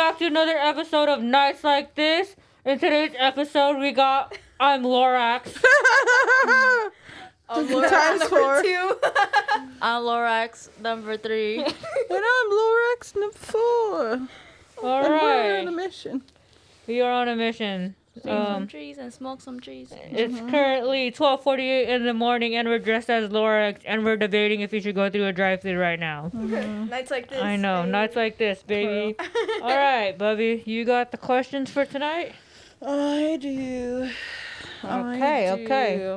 back to another episode of Nights Like This. In today's episode, we got I'm Lorax. I'm Lorax number 2. I'm Lorax number 3. And I'm Lorax number 4. All and right. we're on a mission. We are on a mission. See some trees and smoke some trees. It's currently 12:48 in the morning, and we're dressed as Lorax, and we're debating if we should go through a drive-thru right now. Nights like this. I know, nights like this, baby. All right, Bubby, you got the questions for tonight? I do. Okay. I'm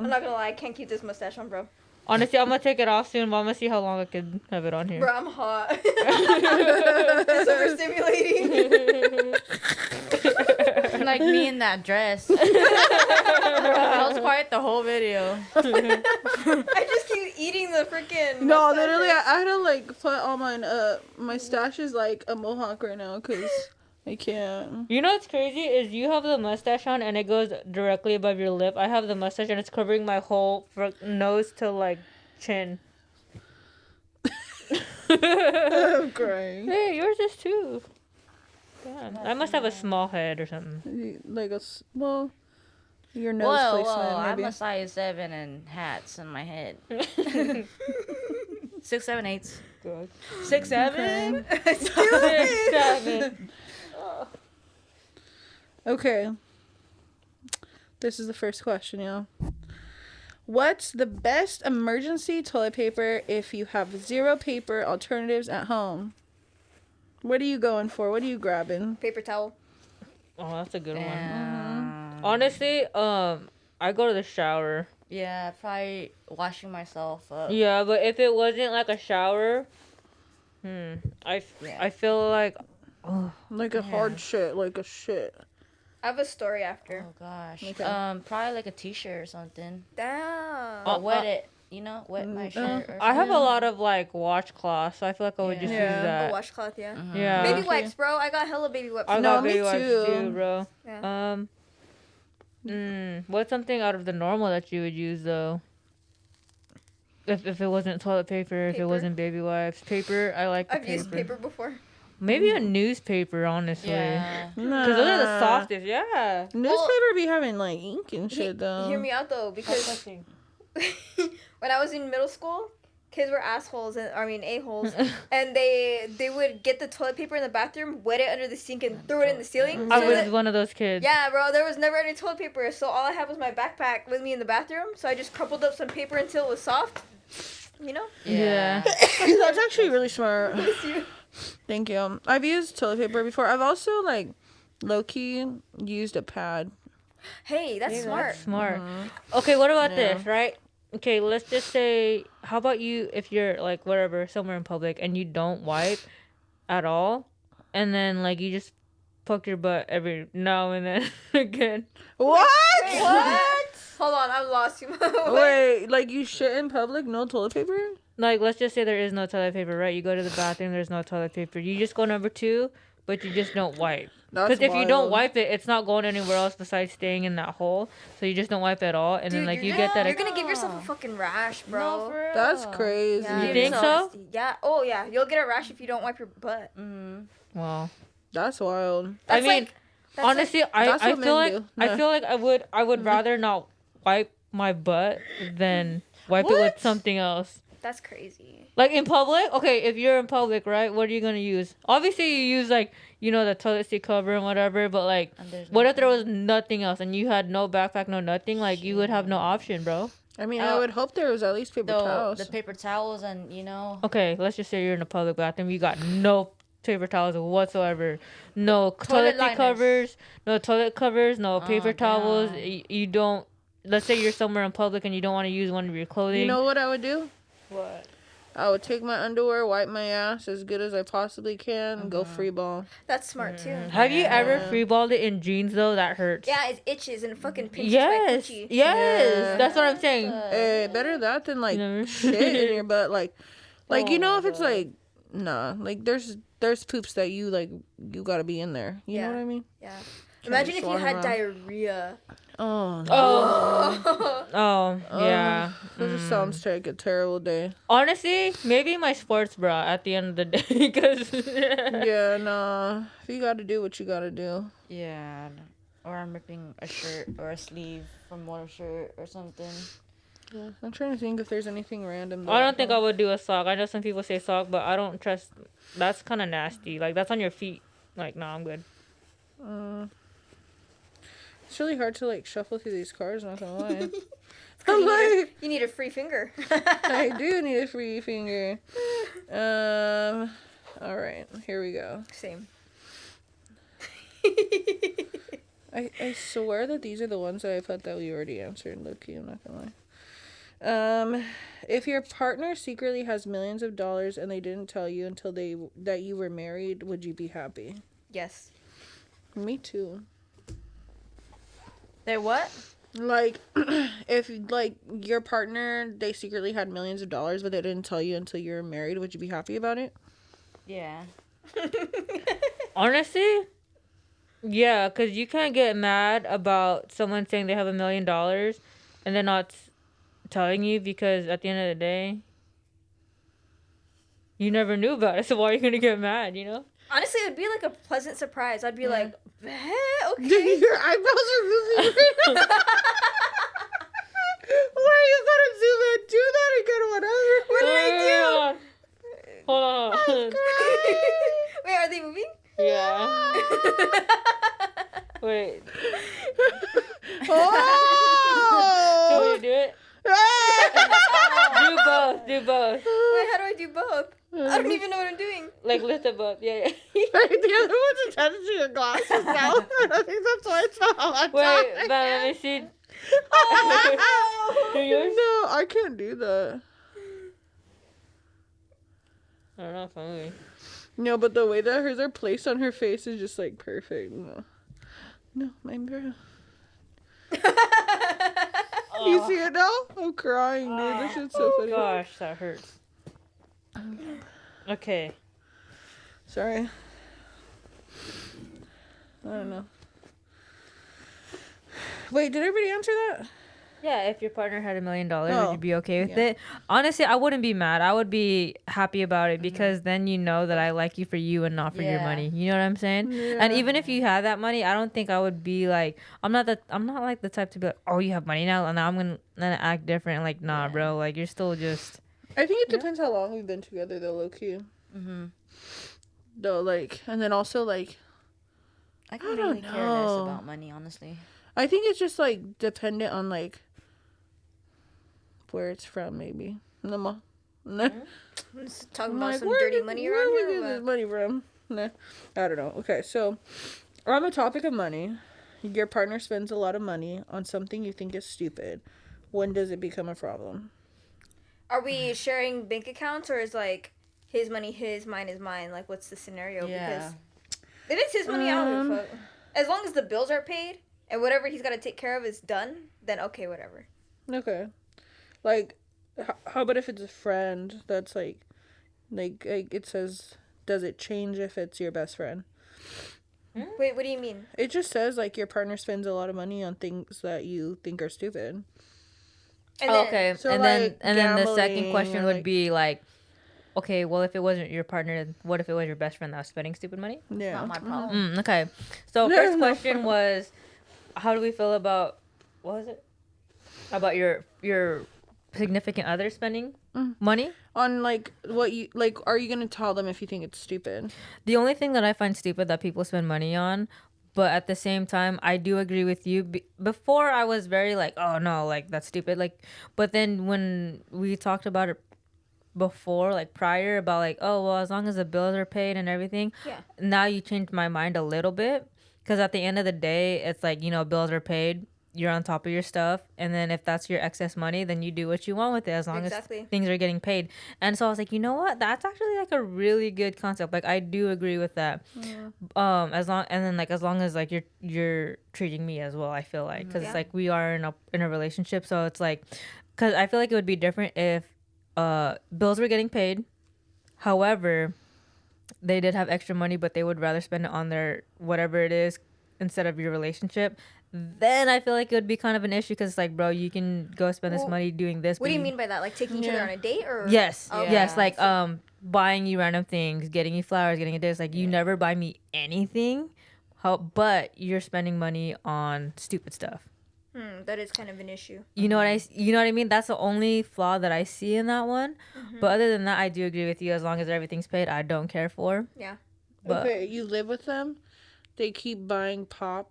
not gonna lie, I can't keep this mustache on, bro. Honestly, I'm gonna take it off soon, but I'm gonna see how long I can have it on here. Bro, I'm hot. It's overstimulating. Like me in that dress. That was quiet the whole video. I just keep eating the freaking. No, literally, I had to like put all mine up. My stash is like a mohawk right now because I can't. You know what's crazy is you have the mustache on and it goes directly above your lip. I have the mustache and it's covering my whole nose to like chin. I'm crying. Hey, yours is too. Damn. I must have a small head or something. Like well, your nose placement I'm maybe. a size 7 and hats in my head. 6, 7, 8. Good. 6, 7. Okay. This is the first question, y'all. What's the best emergency toilet paper if you have zero paper alternatives at home? What are you going for? What are you grabbing? Paper towel. Oh, that's a good one. Honestly, I go to the shower. Yeah, probably washing myself up. Yeah, but if it wasn't like a shower, I feel like, Like a hard shit, like a shit. I have a story after. Oh gosh. Okay. Probably like a t-shirt or something. Damn. Or wet it. You know, wet my shirt. Or I have a something. lot of like washcloths, so I feel like I would just use Yeah. A that. washcloth, yeah. Yeah. Baby wipes, bro. I got hella baby wipes. I No, got me baby wipes too. too, bro. Yeah. What's something out of the normal that you would use though? If it wasn't toilet paper, if it Paper. wasn't baby wipes, paper. I like the I've used paper before. Maybe a newspaper, honestly. Yeah. Because those are the softest. Yeah. Newspaper be having like ink and shit though. Hear me out though, because when I was in middle school, kids were assholes and a-holes, and they would get the toilet paper in the bathroom, wet it under the sink, and throw it in the ceiling. I So was that- one of those kids. yeah, bro, there was never any toilet paper, so all I had was my backpack with me in the bathroom. So I just crumpled up some paper until it was soft. You know? Yeah. That's actually really smart. Thank you. I've used toilet paper before. I've also like low-key used a pad. Hey, that's smart. That's smart. Okay, what about Yeah. this, right? Okay, let's just say, how about you if you're like wherever, somewhere in public, and you don't wipe at all, and then like you just fuck your butt every now and then again. What? What? Hold on, I'm lost. Wait, like you shit in public, no toilet paper? Like, let's just say there is no toilet paper, right? You go to the bathroom, there's no toilet paper. You just go number 2, but you just don't wipe. That's Because if you don't wild. wipe it, it's not going anywhere else besides staying in that hole. So you just don't wipe at all, and then like you get that. You're gonna give yourself a fucking rash, bro. No, for real. That's crazy. Yeah, You think so? Yeah. Oh yeah, you'll get a rash if you don't wipe your butt. Well, That's wild. That's I mean, that's honestly, That's I what feel men like do. I feel like I would rather not wipe my butt than wipe it with What? something else. that's crazy. Like in public, okay, if you're in public, right, what are you gonna use? Obviously, you use like, you know, the toilet seat cover and whatever. But like, And there's what if there was nothing else and you had no backpack, no nothing? Like, you would have no option, bro. I mean, I would hope there was at least paper towels. the paper towels and, you know. Okay, let's just say you're in a public bathroom. You got no paper towels whatsoever, no toilet seat liners. covers, no toilet covers, no paper towels. damn. You don't. Let's say you're somewhere in public and you don't want to use one of your clothing. You know what I would do? What? I would take my underwear, wipe my ass as good as I possibly can, and go free ball. That's smart too. Have you ever freeballed it in jeans though? That hurts. Yeah, it itches and fucking pinches Yes. my Yes. coochie. Yeah. That's what I'm saying. Hey, better that than like You know? shit in your butt. Like you know, if it's God. like, nah, like there's poops that you like, you gotta be in there. You know Yeah. what I mean? Yeah. Imagine if you swat had around. diarrhea. Oh, no. Oh, yeah. That just sounds like a terrible day. Honestly, maybe my sports bra at the end of the day, because Yeah, nah. You gotta do what you gotta do. Yeah. Or I'm ripping a shirt or a sleeve from one shirt or something. Yeah. I'm trying to think if there's anything random. I don't think I would do a sock. I know some people say sock, but I don't trust. That's kind of nasty. Like, that's on your feet. Like, nah, I'm good. It's really hard to like shuffle through these cards. Not gonna lie. I'm like, You need a free finger. I do need a free finger. All right, here we go. Same. I swear that these are the ones that I thought that we already answered. Low-key, I'm not gonna lie. If your partner secretly has millions of dollars and they didn't tell you until that you were married, would you be happy? Yes. Me too. They what? Like, if like your partner, they secretly had millions of dollars, but they didn't tell you until you were married, would you be happy about it? Yeah. Honestly, yeah, because you can't get mad about someone saying they have $1 million and they're not telling you, because at the end of the day, you never knew about it. So why are you going to get mad, you know? Honestly, it'd be like a pleasant surprise. I'd be like, okay. Your eyebrows are really red. Why are you gonna do that again? Whatever. What did I Hold on. do? Wait, are they moving? Yeah. Wait. Oh! Can we do it? Do both. Wait, how do I do both? I don't even know what I'm doing. Like, lift them up. Yeah. The other one's attached to your glasses now. I think that's why it's not all that Wait, time. but let me see. Do yours? No, I can't do that. I don't know if I'm moving. No, but the way that hers are placed on her face is just like perfect. No, mine girl. You see it now? I'm crying, dude. This shit's so funny. Gosh, that hurts. Okay. Sorry. I don't know. Wait, did everybody answer that? Yeah, if your partner had $1 million, would Oh, you be okay with yeah. it? Honestly, I wouldn't be mad. I would be happy about it, because then you know that I like you for you and not for your Yeah. money. You know what I'm saying? Yeah. And even if you had that money, I don't think I would be like, I'm not like the type to be like, oh, you have money now, and now I'm gonna act different. Like, nah, bro. Like, you're still just. I think it depends how long we've been together, though, low key. Mm-hmm. Though, like, and then also, like, I I can don't really care less know. about money, honestly. I think it's just, like, dependent on, like, where it's from, maybe. No. Let's talk about Like, some where dirty did- money where around we here. get or this what? money from? Nah, I don't know. Okay, so on the topic of money, your partner spends a lot of money on something you think is stupid. When does it become a problem? Are we sharing bank accounts, or is like his money his, mine is mine? Like, what's the scenario? Yeah. Because if it's his money, I don't give a fuck. As long as the bills are paid and whatever he's got to take care of is done, then okay, whatever. Okay, like, how about if it's a friend that's like it says, does it change if it's your best friend? Wait, what do you mean? It just says like your partner spends a lot of money on things that you think are stupid. And Oh, okay, So, and like, then the second gambling question or, would like- be like, okay, well, if it wasn't your partner, what if it was your best friend that was spending stupid money? Yeah. Not my problem. Okay, so No, first no. question was, how do we feel about, what was it? About your significant other spending money? On like what you like, are you gonna tell them if you think it's stupid? The only thing that I find stupid that people spend money on, but at the same time, I do agree with you. Before, I was very like, oh no, like that's stupid. Like, but then when we talked about it before, like prior, about like, oh well, as long as the bills are paid and everything. Yeah. Now you changed my mind a little bit, because at the end of the day, it's like, you know, bills are paid. You're on top of your stuff, and then if that's your excess money, then you do what you want with it, as long Exactly. as things are getting paid. And so I was like, you know what, that's actually like a really good concept. Like, I do agree with that. As long as like you're treating me as well, I feel like, because it's like we are in a relationship, so it's like, because I feel like it would be different if bills were getting paid, however they did have extra money, but they would rather spend it on their whatever it is instead of your relationship. then I feel like it would be kind of an issue because, like, bro, you can go spend this Well, money doing this. What do you but mean by that? Like taking each other Yeah. on a date or? Yes, Oh, yes, Yeah. like buying you random things, getting you flowers, getting you this. Like, you never buy me anything, but you're spending money on stupid stuff. That is kind of an issue. You know what I mean? That's the only flaw that I see in that one. But other than that, I do agree with you. As long as everything's paid, I don't care for. Yeah. But Okay, you live with them. They keep buying pop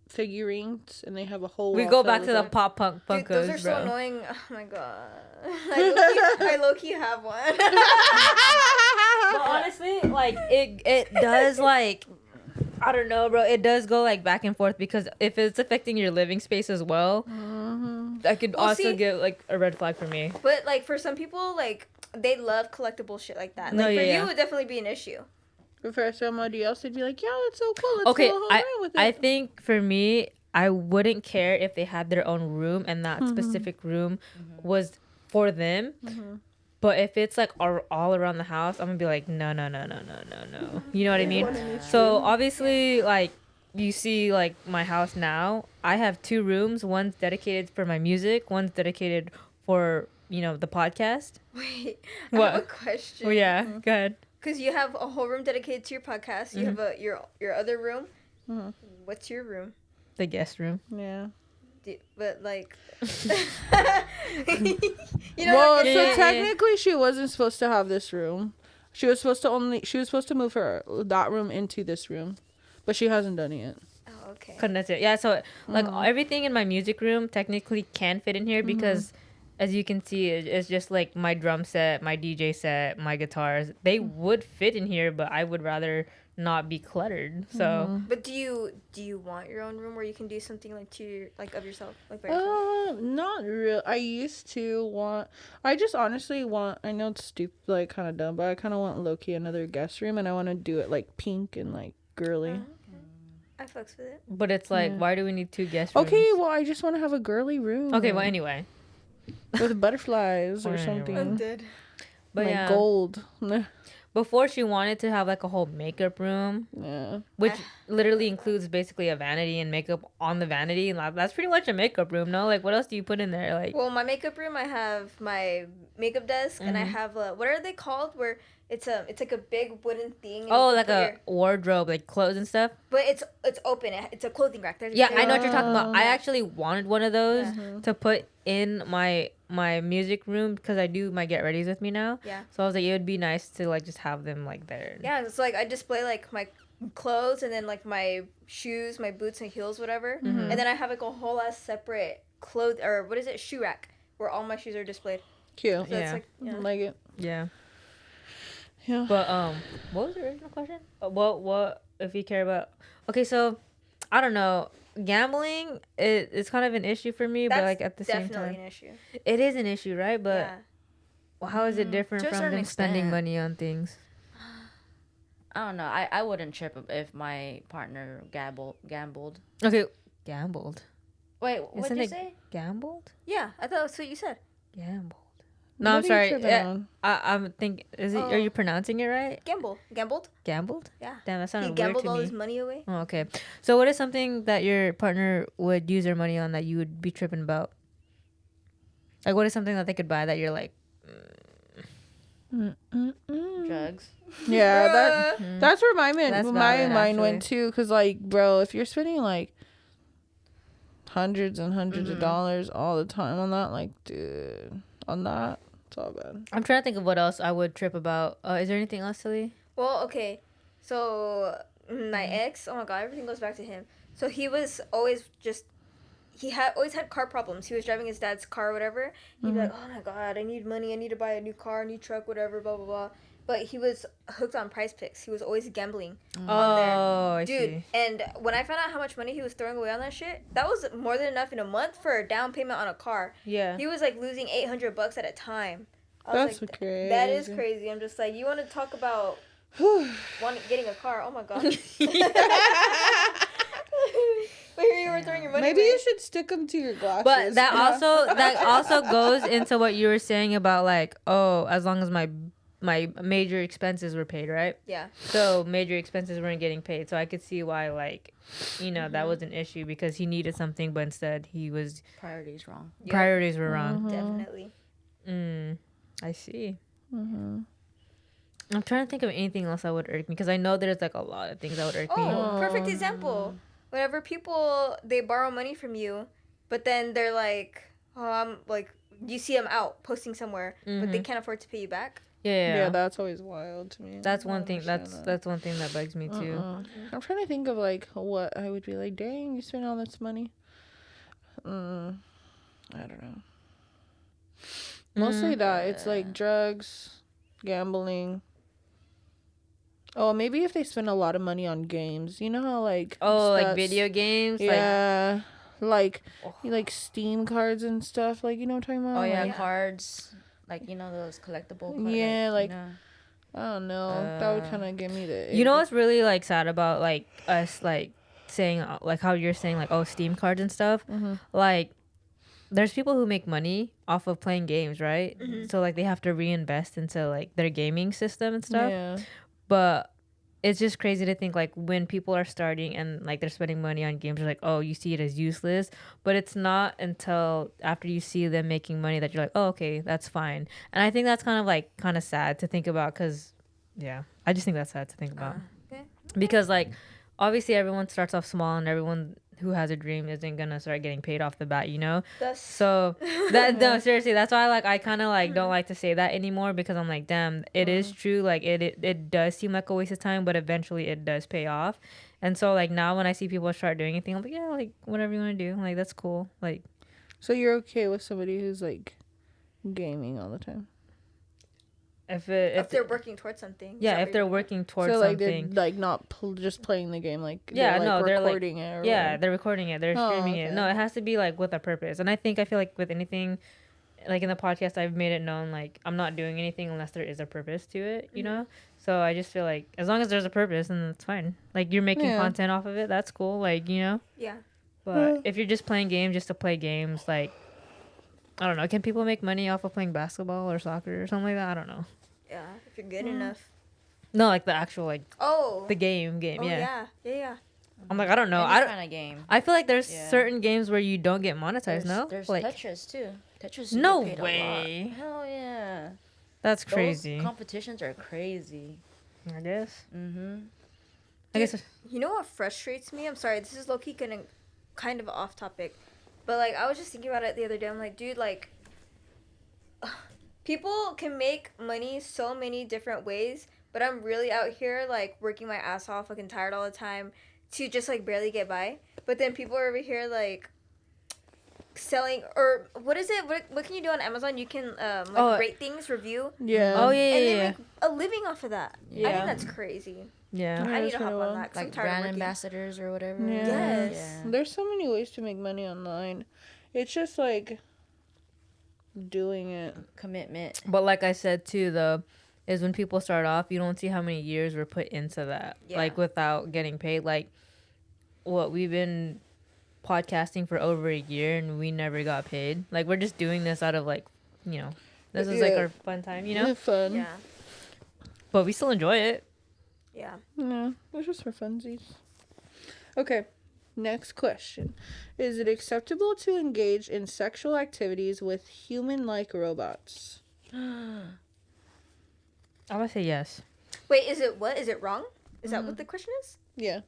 figurines, and they have a whole. we wall go filled back to with the them. pop punk Dude, those are punkos, so bro. annoying. Oh my god. I low-key have one. But honestly, like it does like I don't know, bro. It does go like back and forth because if it's affecting your living space as well, that could Well, also see- get like a red flag for me. But like for some people, like they love collectible shit like that. Like No, for yeah, you, yeah. it would definitely be an issue. But for somebody else, they'd be like, "Yeah, that's so cool. Let's Okay, go home around with it." I think for me, I wouldn't care if they had their own room and that specific room was for them. But if it's like all around the house, I'm gonna be like, no. You know what I mean? So obviously, like you see, like my house now, I have 2 rooms. One's dedicated for my music. One's dedicated for the podcast. Wait, What? I have a question. Oh yeah, go ahead. Because you have a whole room dedicated to your podcast. You have your other room. What's your room? The guest room. Yeah. But like, Well, Yeah, so yeah, yeah. technically, she wasn't supposed to have this room. She was supposed to move that room into this room, but she hasn't done it yet. Oh, okay. Connect it. Yeah, so like everything in my music room technically can fit in here because as you can see, it's just like my drum set, my DJ set, my guitars. They would fit in here, but I would rather not be cluttered. So But do you want your own room where you can do something like of yourself, like by yourself? Not real. I used to want. I just honestly want. I know it's stupid, like kind of dumb, but I kind of want low-key another guest room, and I want to do it like pink and like girly. I fucks with it. but it's like, why do we need 2 guest rooms? Okay, well, I just want to have a girly room. Okay, well anyway. with butterflies or Anyway. something. dead. But like yeah, gold. before she wanted to have like a whole makeup room, Yeah. which literally includes basically a vanity and makeup on the vanity. And that's pretty much a makeup room, no? Like, what else do you put in there? Like, Well, my makeup room, I have my makeup desk, and I have what are they called? Where it's like a big wooden thing. and oh, you like put a wardrobe, like clothes and stuff. but it's open. It's a clothing rack. There's Yeah, I know what you're talking about. I Yeah. actually wanted one of those to put in my music room because I do my get readies with me now. Yeah. So I was like, it would be nice to like just have them like there. Yeah, it's like I display like my clothes and then like my shoes, my boots and heels, whatever. And then I have like a whole ass separate shoe rack where all my shoes are displayed. Cute. So Yeah. it's like, yeah. Like it. Yeah. Yeah. But what was the original question? What if you care about? Okay, so I don't know. Gambling it's kind of an issue for me, but like at the same definitely time, an issue. it is an issue, right? But Yeah. how is it different To a from certain them spending extent. money on things? I don't know. I wouldn't trip if my partner gambled. Okay, gambled. Wait, what Isn't did you it say? gambled? Yeah, I thought that's what you said. Gambled. What No, are I'm you sorry. tripping on? I'm thinking. Are you pronouncing it right? Gambled. Gambled. Yeah. Damn, that sounded He weird gambled to all me. his money away. Oh, okay. So what is something that your partner would use their money on that you would be tripping about? Like, what is something that they could buy that you're like, Drugs. Yeah, that's where my That's my valid, mind went actually. too. Cause like, bro, if you're spending like hundreds and hundreds of dollars all the time on that, like, dude, on that, it's all bad. I'm trying to think of what else I would trip about. Is there anything else, Tillie? Well, okay. So my ex, oh my god, everything goes back to him. So he was always always had car problems. He was driving his dad's car or whatever. He'd be like, oh my god, I need money. I need to buy a new car, a new truck, whatever, blah, blah, blah. But he was hooked on Prize Picks. He was always gambling on there. Oh, I Dude, see. and when I found out how much money he was throwing away on that shit, that was more than enough in a month for a down payment on a car. Yeah. He was like losing $800 at a time. I was That's like, crazy. that is crazy. I'm just like, you want to talk about getting a car? Oh my god. Wait, here you were throwing your money Maybe away. you should stick them to your glasses. But that also goes into what you were saying about like, oh, as long as my my major expenses were paid, right? Yeah. So major expenses weren't getting paid. So I could see why, like, that was an issue because he needed something, but instead he was Priorities wrong. Yep. priorities were wrong. Definitely. I see. Mm-hmm. I'm trying to think of anything else that would irk me because I know there's like a lot of things that would irk me. Oh, perfect example. Whenever people they borrow money from you, but then they're like, oh, I'm like, you see them out posting somewhere, but they can't afford to pay you back. Yeah, that's always wild to me. That's one thing. That's one thing that bugs me too. I'm trying to think of like what I would be like. Dang, you spend all this money. I don't know. Mostly that it's like drugs, gambling. Oh, maybe if they spend a lot of money on games, you know how like like video games. Yeah, like Steam cards and stuff. Like you know what I'm talking about. Oh yeah, like, cards. Like those collectible cards. Yeah, like I don't know. That would kind of give me the. You know what's really like sad about like us like saying like how you're saying like Steam cards and stuff. Like there's people who make money off of playing games, right? So like they have to reinvest into like their gaming system and stuff. Yeah. But it's just crazy to think like when people are starting and like they're spending money on games, you're like, oh, you see it as useless. But it's not until after you see them making money that you're like, oh, okay, that's fine. And I think that's kind of sad to think about because, yeah, I just think that's sad to think about. Okay. Because like obviously everyone starts off small and everyone who has a dream isn't gonna start getting paid off the bat, so that no, seriously, that's why like I kind of like don't like to say that anymore because I'm like, damn, it is true, like it does seem like a waste of time, but eventually it does pay off. And so like now when I see people start doing anything, I'm like, yeah, like whatever you want to do, like that's cool. Like, so you're okay with somebody who's like gaming all the time? if they're working towards something. Yeah, if they're working towards so, like, something. they're like not just playing the game, like yeah, they're like, recording it. Or they're recording it, they're streaming it. No, it has to be like with a purpose. And I feel like with anything, like in the podcast, I've made it known like I'm not doing anything unless there is a purpose to it, you know. So I just feel like as long as there's a purpose, then it's fine. Like you're making content off of it, that's cool. Like Yeah. But if you're just playing games just to play games, like I don't know, can people make money off of playing basketball or soccer or something like that? I don't know. Yeah, if you're good enough. No, like the actual like the game. Oh, yeah. I'm like, I don't know. Any kind of game. I feel like there's certain games where you don't get monetized. There's like Tetris too. Tetris. No paid way. A lot. Hell yeah. That's crazy. Those competitions are crazy. I guess. I guess. You know what frustrates me? I'm sorry, this is low key kind of off topic, but like I was just thinking about it the other day. I'm like, dude, like. People can make money so many different ways, but I'm really out here, like, working my ass off, fucking tired all the time, to just, like, barely get by. But then people are over here, like, selling, or, what is it? What can you do on Amazon? You can, rate things, review. Yeah. Oh, yeah, And they make a living off of that. Yeah. I think that's crazy. Yeah. I need to hop on that, 'cause I'm Like tired of brand working. ambassadors or whatever. Yeah. Yes. Yeah. There's so many ways to make money online. It's just like doing it. Commitment. But like I said too, though, is when people start off, you don't see how many years were put into that, like without getting paid. Like, what we've been podcasting for over a year and we never got paid. Like we're just doing this out of like, this is like our fun time, It's fun. Yeah. But we still enjoy it. Yeah. No, it's just for funsies. Okay. Next question. Is it acceptable to engage in sexual activities with human-like robots? I would say yes. Wait, is it what? Is it wrong? Is that what the question is? Yeah.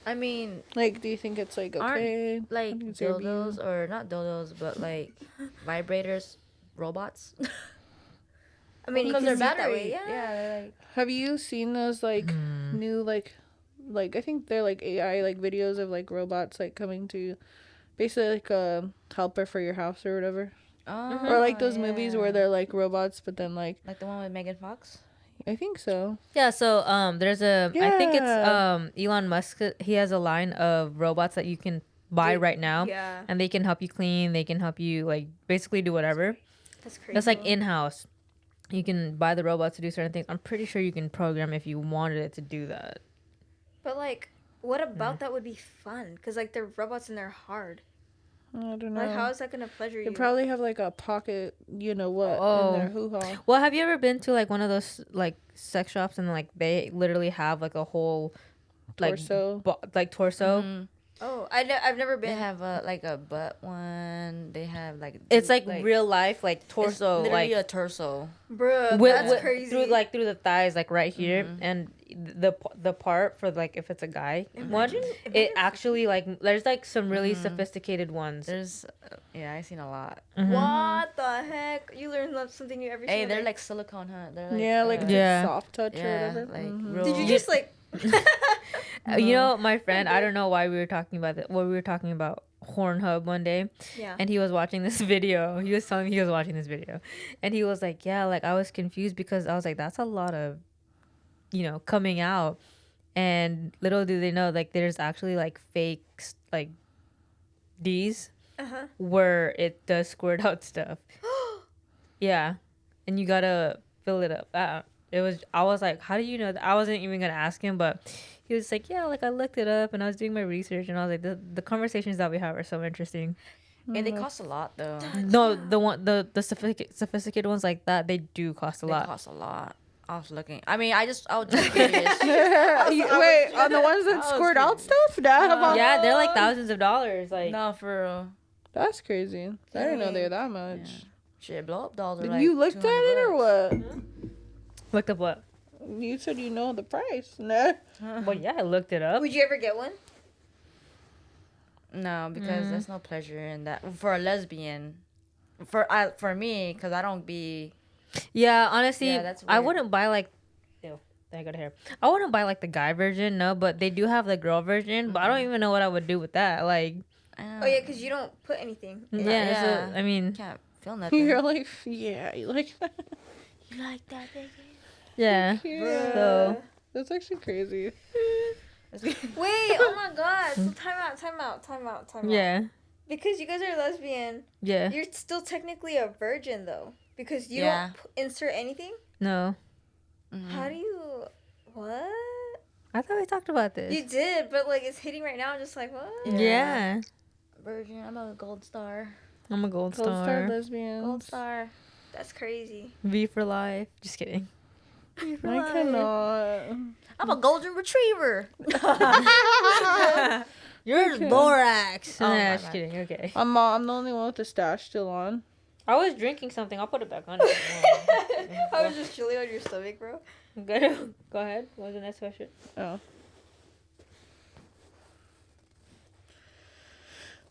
I mean, Like, do you think it's like okay? like Is there dildos or not dildos, but like vibrators, robots. I mean, you Because can they're see it that way, battery. Yeah, they're like. Have you seen those like new like I think they're like AI like videos of like robots like coming to basically like a helper for your house or whatever. Oh, Or like those movies where they're like robots but then like the one with Megan Fox. I think so. Yeah, so there's I think it's Yeah. Elon Musk, he has a line of robots that you can buy right now. Yeah. And they can help you clean, they can help you like basically do whatever. That's crazy. That's like in-house. You can buy the robots to do certain things. I'm pretty sure you can program if you wanted it to do that. But like, what about that would be fun? Because like they're robots and they're hard. I don't know. Like, how is that gonna pleasure They you? probably have like a pocket, you know what, Oh. in their hoo-ha. Well, have you ever been to like one of those like sex shops and like they literally have like a whole like Torso. torso? Mhm. Oh, I've never They been. have like a butt one. They have like It's like real life like it's torso, literally like a torso. Bruh, with, that's crazy. through the thighs, like right here, Mhm. and the part for like if it's a guy one, Imagine- it actually like there's like some really Mhm. sophisticated ones. There's yeah, I've seen a lot. Mhm. What the heck? You learn something new every Hey, single they're day. like silicone, huh? They're Yeah, like Yeah. soft touch or yeah, whatever. like Mhm. real. Did you just like? You know, my friend, I don't know why we were talking about that. Well, we were talking about Pornhub one day, Yeah. and he was watching this video. He was telling me he was watching this video, and he was like, "Yeah, like I was confused because I was like, that's a lot of, coming out." And little do they know, like there's actually like fakes, like D's, Uh-huh. where it does squirt out stuff. Yeah, and you gotta fill it up. I was like, how do you know that? I wasn't even gonna ask him, but he was like, yeah, like I looked it up and I was doing my research and I was like, the conversations that we have are so interesting. Hey, they cost a lot though. No, the sophisticated ones like that, they do cost a They lot. cost a lot. I was looking. I mean, I was just curious. Wait, on the ones that was squirt out curious. stuff? Nah, Yeah, they're like thousands of dollars. Like, No, for real. that's crazy. I didn't know they were that much. Yeah. Shit, blow up dolls are Did like you looked at it or $200. what? looked up what? You said you know the price. Nah. Well, yeah, I looked it up. Would you ever get one? No, because there's no pleasure in that for a lesbian. For me, because I don't be. Yeah, honestly, Yeah, that's I weird. wouldn't buy like. Ew, I got hair. I wouldn't buy like the guy version, no, but they do have the girl version. But I don't even know what I would do with that. Like, Oh yeah, because you don't put anything. yeah, yeah. So, I mean, Can't feel nothing. You're like, yeah, you like that? You like that, baby? yeah. Yeah. So That's actually crazy. Wait, oh my god. So time out. yeah, Because you guys are lesbian, yeah, you're still technically a virgin though. Because you Yeah. don't insert anything? no. Mhm. How do you what? I thought we talked about this. You did, but like it's hitting right now, I'm just like, what? Yeah. Virgin, I'm a gold star. I'm a gold Gold star star. lesbian. Gold star. That's crazy. V for life. Just kidding. I cannot. I'm a golden retriever. You're Okay. Lorax. Oh, Nah, my just bad. kidding. Okay. I'm the only one with the stash still on. I was drinking something. I'll put it back on. I was just chilling on your stomach, bro. Go ahead. What was the next question? Oh.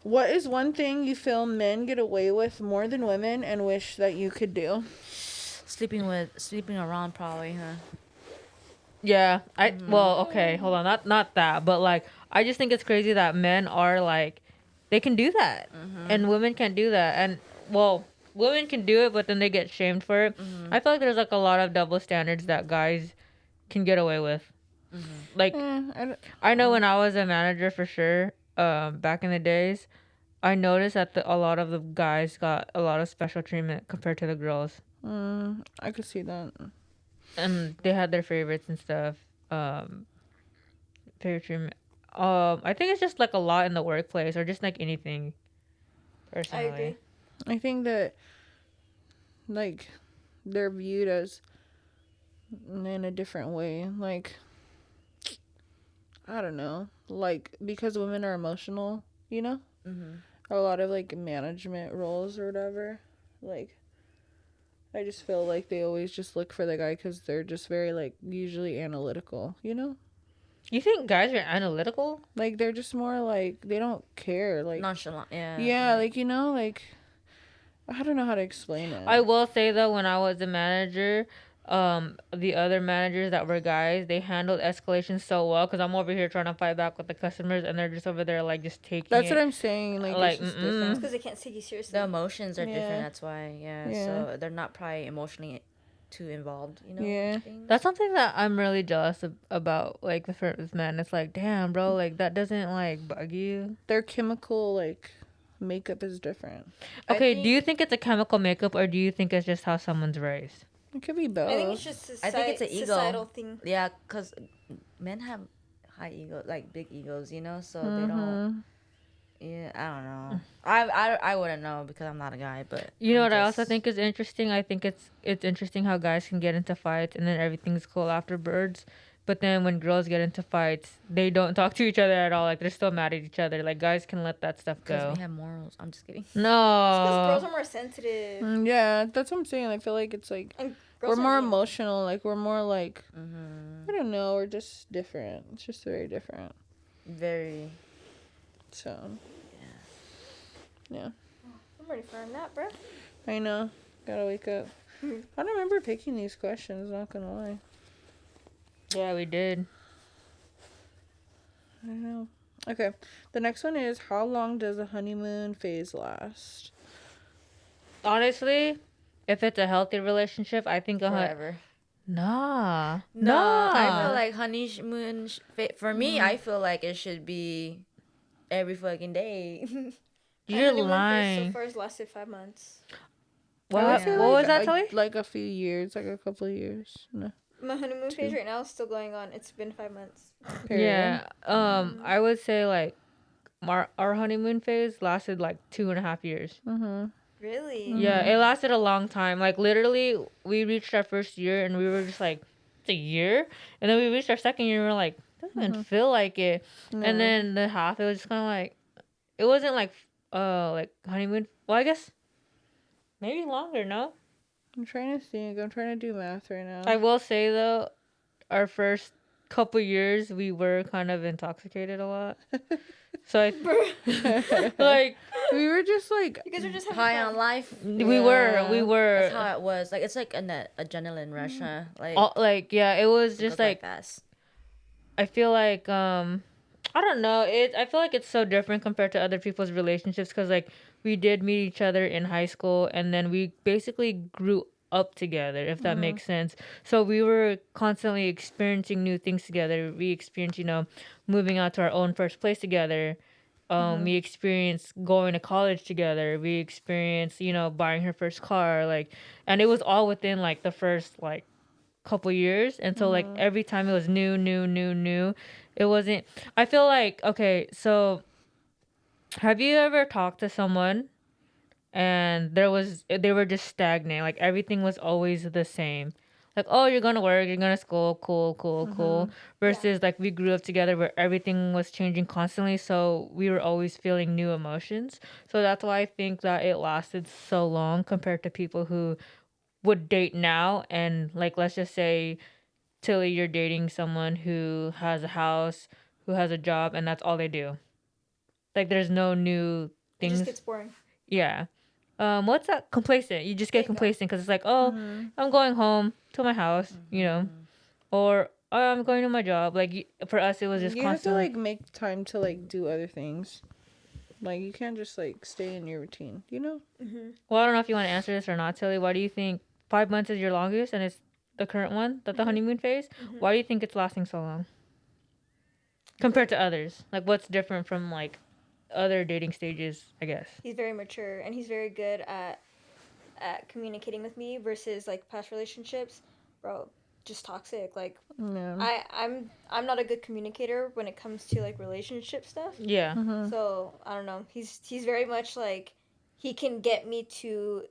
What is one thing you feel men get away with more than women and wish that you could do? Sleeping around, probably, huh? Yeah. Well, okay. Hold on. Not that, but like I just think it's crazy that men are like they can do that and women can't do that. And well, women can do it, but then they get shamed for it. I feel like there's like a lot of double standards that guys can get away with. Like I know when I was a manager for sure, back in the days, I noticed that a lot of the guys got a lot of special treatment compared to the girls. I could see that. And they had their favorites and stuff. Favorite treatment. I think it's just like a lot in the workplace or just like anything. Personally. I agree. I think that, like, they're viewed as in a different way. Like, I don't know. Like, because women are emotional, you know? A lot of, like, management roles or whatever. Like, I just feel like they always just look for the guy because they're just very, like, usually analytical, you know? You think guys are analytical? Like, they're just more, like, they don't care. Like, Nonchalant, yeah. yeah, like, you know, like, I don't know how to explain it. I will say though, when I was a manager, the other managers that were guys, they handled escalation so well. Cause I'm over here trying to fight back with the customers, and they're just over there like just taking. That's it. what I'm saying. Like, it's just It's different. because they can't take you seriously. The emotions are Yeah. different, that's why, yeah. Yeah. So they're not probably emotionally too involved, you know? Yeah. things. That's something that I'm really jealous about. Like with men, it's like, damn, bro, like that doesn't like bug you. Their chemical, like, makeup is different. Okay, think- do you think it's a chemical makeup or do you think it's just how someone's raised? It could be both. I think it's just I think it's an ego. societal thing. Yeah, because men have high ego, like big egos, you know? So they Mm-hmm. don't, Yeah, I don't know. I wouldn't know because I'm not a guy, but You know I'm what I also just- think is interesting? I think it's interesting how guys can get into fights and then everything's cool afterwards. But then when girls get into fights, they don't talk to each other at all. Like they're still mad at each other. Like guys can let that stuff because go. we have morals. I'm just kidding. It's because girls No. are more sensitive. Yeah, that's what I'm saying. I feel like it's like And we're girls are more mean. emotional. Like we're more like Mm-hmm. I don't know. We're just different. It's just very different. Very. So yeah, I'm ready for a nap, bro. I know. Gotta wake up. I don't remember picking these questions. Not gonna lie. Yeah, we did. I don't know. Okay, the next one is how long does a honeymoon phase last? Honestly, if it's a healthy relationship, I think Forever. Nah. No, I feel Nah. like honeymoon. For me, I feel like it should be every fucking day. My You're honeymoon phase lying. so far has lasted 5 months. I would What? say What was that, like, Tillie? like a few years, like a couple of years. No. My honeymoon phase right now is still going on. It's been 5 months. Yeah. I would say like our honeymoon phase lasted like 2.5 years. Mm-hmm. Really? Yeah, it lasted a long time. Like literally, we reached our first year and we were just like, it's a year, and then we reached our second year and we are like, doesn't even feel like it. And then the half, it was just kind of like, it wasn't like honeymoon. Well, I guess maybe longer. No, I'm trying to think. I'm trying to do math right now. I will say though, our first couple years we were kind of intoxicated a lot. So like we were just like You guys are just having High fun. on life. we were That's how it was. Like it's like an adrenaline rush, huh? Like yeah, it was it just goes like fast. I feel like I don't know. I feel like it's so different compared to other people's relationships because like we did meet each other in high school and then we basically grew up together, if that makes sense. So we were constantly experiencing new things together. We experienced, moving out to our own first place together. We experienced going to college together. We experienced, buying her first car, like, and it was all within like the first like couple years. And so like every time it was new. It wasn't. I feel like okay. So have you ever talked to someone and they were just stagnant? Like everything was always the same. Like, oh, you're going to work, you're going to school, cool. Versus like we grew up together where everything was changing constantly. So we were always feeling new emotions. So that's why I think that it lasted so long compared to people who would date now. And like, let's just say, Tillie, you're dating someone who has a house, who has a job, and that's all they do. Like, there's no new It things. just gets boring. Yeah. What's that? Complacent. You just get There you go. complacent because it's like, oh, I'm going home to my house, or oh, I'm going to my job. Like for us, it was just you have to constantly. like make time to like do other things. Like you can't just like stay in your routine, Well, I don't know if you want to answer this or not, Tillie. Why do you think 5 months is your longest and it's the current one, the honeymoon phase? Why do you think it's lasting so long compared to others? Like, what's different from like other dating stages? I guess. He's very mature and he's very good at communicating with me versus like past relationships, bro. Just toxic. Like Yeah. I'm not a good communicator when it comes to like relationship stuff. Yeah. So I don't know. He's very much like he can get me to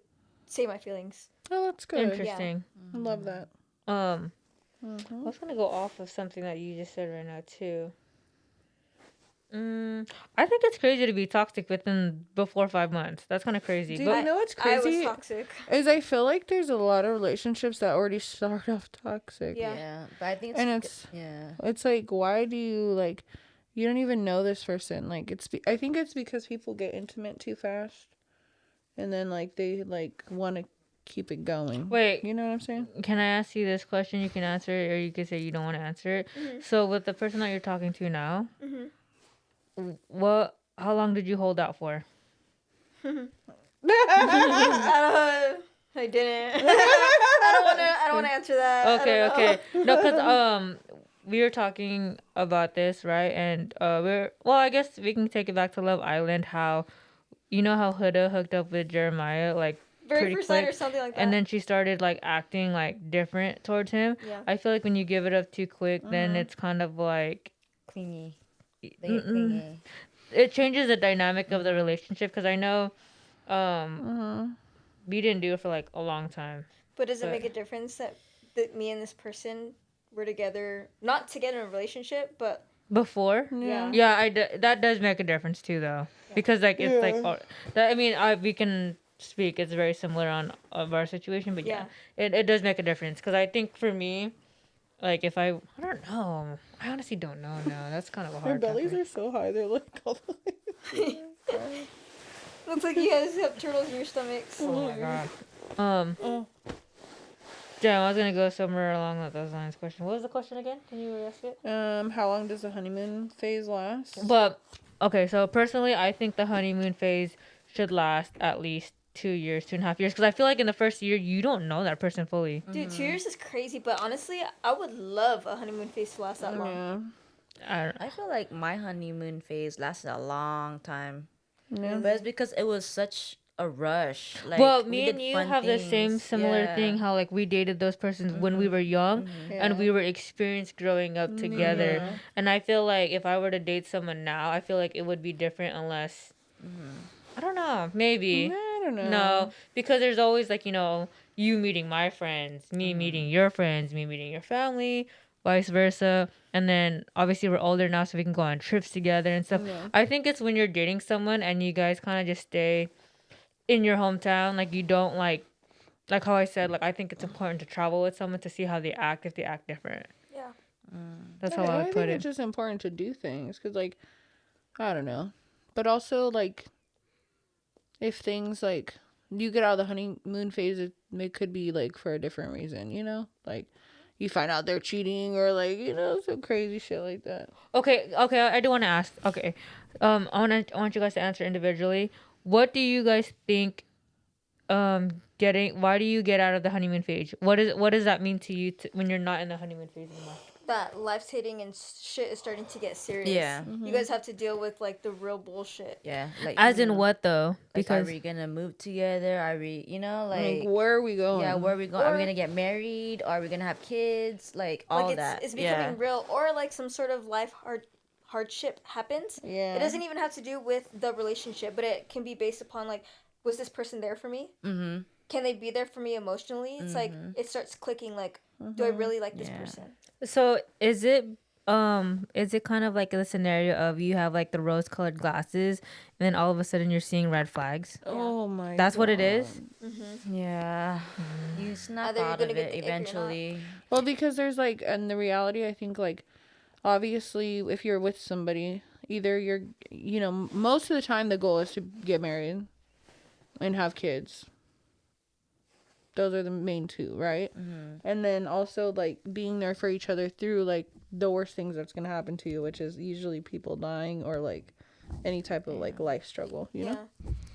say my feelings. Oh, that's good. Interesting. I love that. I was gonna go off of something that you just said right now too. I think it's crazy to be toxic before 5 months. That's kind of crazy. Do But you know what's I was crazy? toxic. Is I feel like there's a lot of relationships that already start off toxic. Yeah. But I think it's And it's yeah. it's like why do you like you don't even know this person, like I think it's because people get intimate too fast and then like they like want to keep it going. Wait. You know what I'm saying? Can I ask you this question? You can answer it, or you can say you don't want to answer it. So with the person that you're talking to now, how long did you hold out for? I didn't. I don't want to answer that. Okay. No, because we were talking about this, right? And I guess we can take it back to Love Island. How how Huda hooked up with Jeremiah, like Very pretty first sight quick, or something like that. and then she started like acting like different towards him. Yeah. I feel like when you give it up too quick, then it's kind of like Clingy. They get clingy. it changes the dynamic of the relationship because I know we didn't do it for like a long time. But does it make a difference that me and this person were together, not together in a relationship, but Before? yeah. That does make a difference too, though, because like it's like that. I mean, we can speak. It's very similar on of our situation, but it does make a difference because I think for me, like if I don't know, I honestly don't know. No, that's kind of a Their hard. bellies topic. are so high. They're like all the way. Looks like you guys have turtles in your stomachs. Oh my god. Damn, I was gonna go somewhere along those lines. Question. What was the question again? Can you re-ask it? How long does the honeymoon phase last? But okay, so personally, I think the honeymoon phase should last at least 2 years, 2.5 years, because I feel like in the first year you don't know that person fully. Dude, 2 years is crazy, but honestly, I would love a honeymoon phase to last that long. Yeah. I feel like my honeymoon phase lasted a long time. Yeah. But it's because it was such a rush. Like, Well, we me did and you fun have the same things. similar Yeah. thing. How like we dated those persons when we were young, and we were experienced growing up together. And I feel like if I were to date someone now, I feel like it would be different unless I don't know, maybe. I don't know. No, because there's always like you meeting my friends, me meeting your friends, me meeting your family, vice versa. And then obviously we're older now, so we can go on trips together and stuff. Yeah. I think it's when you're dating someone and you guys kind of just stay in your hometown, like you don't like how I said, like I think it's important to travel with someone to see how they act if they act different. Yeah. That's how I would think put it's it. just important to do things because, like, I don't know, but also like, if things like you get out of the honeymoon phase, it could be like for a different reason, like you find out they're cheating or like some crazy shit like that. Okay, I do want to ask. Okay, I want you guys to answer individually. What do you guys think? Why do you get out of the honeymoon phase? What does that mean to you when you're not in the honeymoon phase anymore? That life dating and shit is starting to get serious. Yeah. You guys have to deal with like the real bullshit. Yeah. Like, As in what though? Like, Because are we gonna move together? Are we, Like, where are we going? Yeah, where are we going? Are we gonna get married? Are we gonna have kids? Like all Like that. it's becoming real, or like some sort of life hardship happens. Yeah. It doesn't even have to do with the relationship, but it can be based upon like, was this person there for me? Mm-hmm. Can they be there for me emotionally? It's like it starts clicking. Like, do I really like this person? so is it kind of like the scenario of you have like the rose-colored glasses and then all of a sudden you're seeing red flags? Oh my. That's what it is. Yeah. You snap Either you're out gonna of get it the ick or not. eventually. Well, because there's like, and the reality, I think, like, obviously, if you're with somebody, either you're, most of the time the goal is to get married and have kids. Those are the main two, right? And then also like being there for each other through like the worst things that's gonna happen to you, which is usually people dying or like any type of like life struggle, you know?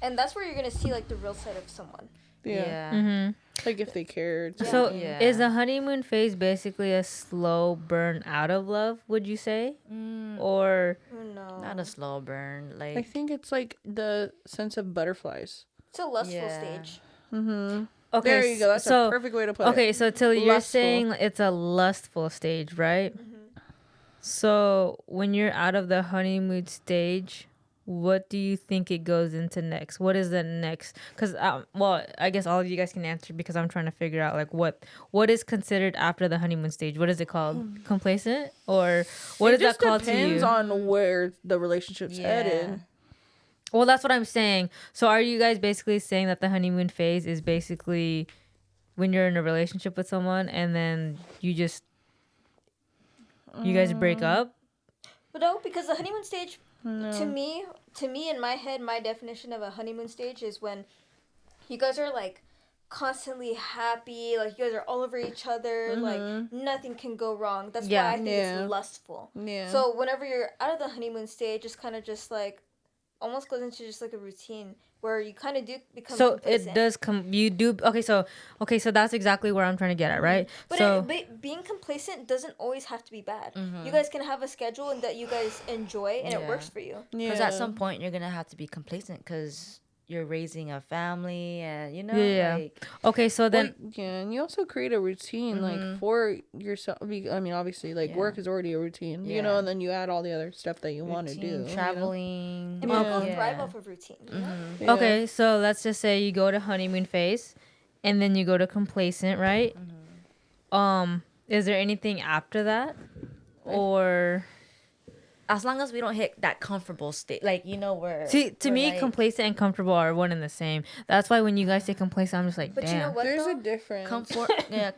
And that's where you're gonna see like the real side of someone. Yeah. Like if they cared. So Yeah. is the honeymoon phase basically a slow burn out of love, would you say? Or No, Not a slow burn. I Like think it's like the sense of butterflies. it's a lustful stage. okay, There you go. That's so a perfect way to put it. okay, so Tillie, you're Lustful. saying it's a lustful stage, right? So when you're out of the honeymoon stage, what do you think it goes into next? What is the next? Because well, I guess all of you guys can answer because I'm trying to figure out like what is considered after the honeymoon stage. What is it called? Complacent, or what is that called to you? Depends on where the relationship's headed. Well, that's what I'm saying. So are you guys basically saying that the honeymoon phase is basically when you're in a relationship with someone and then you guys break up? But no, because the honeymoon stage, to me, in my head, my definition of a honeymoon stage is when you guys are like constantly happy, like you guys are all over each other, like nothing can go wrong. That's why I think it's lustful. Yeah. So whenever you're out of the honeymoon stage, it's kind of just like almost goes into just like a routine where you kind of do become So complacent. it does you do okay. So that's exactly where I'm trying to get at, right? But, but being complacent doesn't always have to be bad. You guys can have a schedule and that you guys enjoy and it works for you. Because at some point you're gonna have to be complacent because you're raising a family, and Yeah. like Okay, so then Yeah, and you also create a routine like for yourself. I mean, obviously, like work is already a routine, Yeah. and then you add all the other stuff that you want to do. routine, traveling. And people Yeah. thrive off of routine. You know? Yeah. okay, so let's just say you go to honeymoon phase, and then you go to complacent, right? Is there anything after that, or As long as we don't hit that comfortable state, like where. see, to we're me, like, complacent and comfortable are one and the same. That's why when you guys say complacent, I'm just like, But damn. you know what There's though? a difference. comfort. Yeah,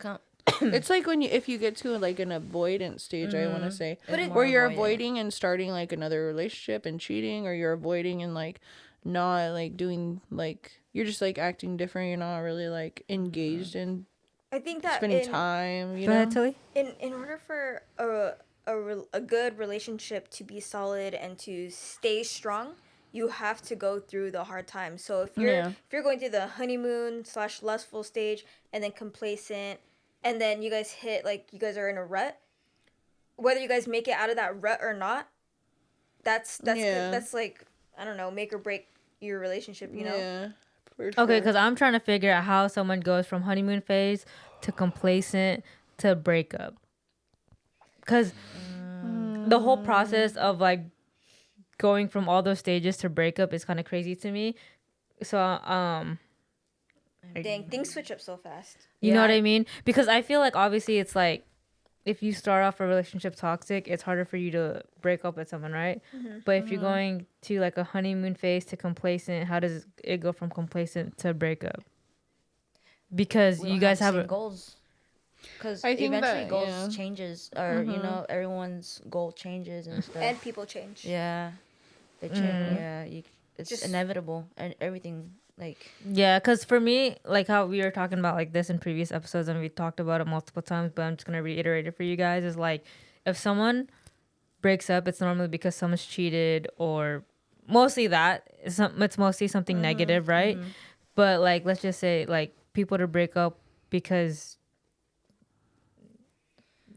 It's like if you get to like an avoidance stage, I want to say, But where you're avoiding and starting like another relationship and cheating, or you're avoiding and like not like doing like you're just like acting different. You're not really like engaged in I think that spending time. Go ahead, Tillie. in order for a good relationship to be solid and to stay strong, you have to go through the hard times. So if you're going through the honeymoon / lustful stage and then complacent, and then you guys hit like you guys are in a rut, whether you guys make it out of that rut or not, that's like, I don't know, make or break your relationship. You know. Yeah. For Okay, sure. because I'm trying to figure out how someone goes from honeymoon phase to complacent to breakup. Because the whole process of like going from all those stages to breakup is kind of crazy to me. So, Dang, things switch up so fast. you know what I mean? Because I feel like obviously it's like if you start off a relationship toxic, it's harder for you to break up with someone, right? But if you're going to like a honeymoon phase to complacent, how does it go from complacent to breakup? Because we you don't guys the have same goals. Because I think eventually that, goals changes, or everyone's goal changes and stuff. And people change. Yeah, they change. Yeah, it's Just- inevitable, and everything like. Yeah, because for me, like how we were talking about like this in previous episodes and we talked about it multiple times, but I'm just going to reiterate it for you guys, is like if someone breaks up, it's normally because someone's cheated or mostly that. It's mostly something negative, right? But like, let's just say like people to break up because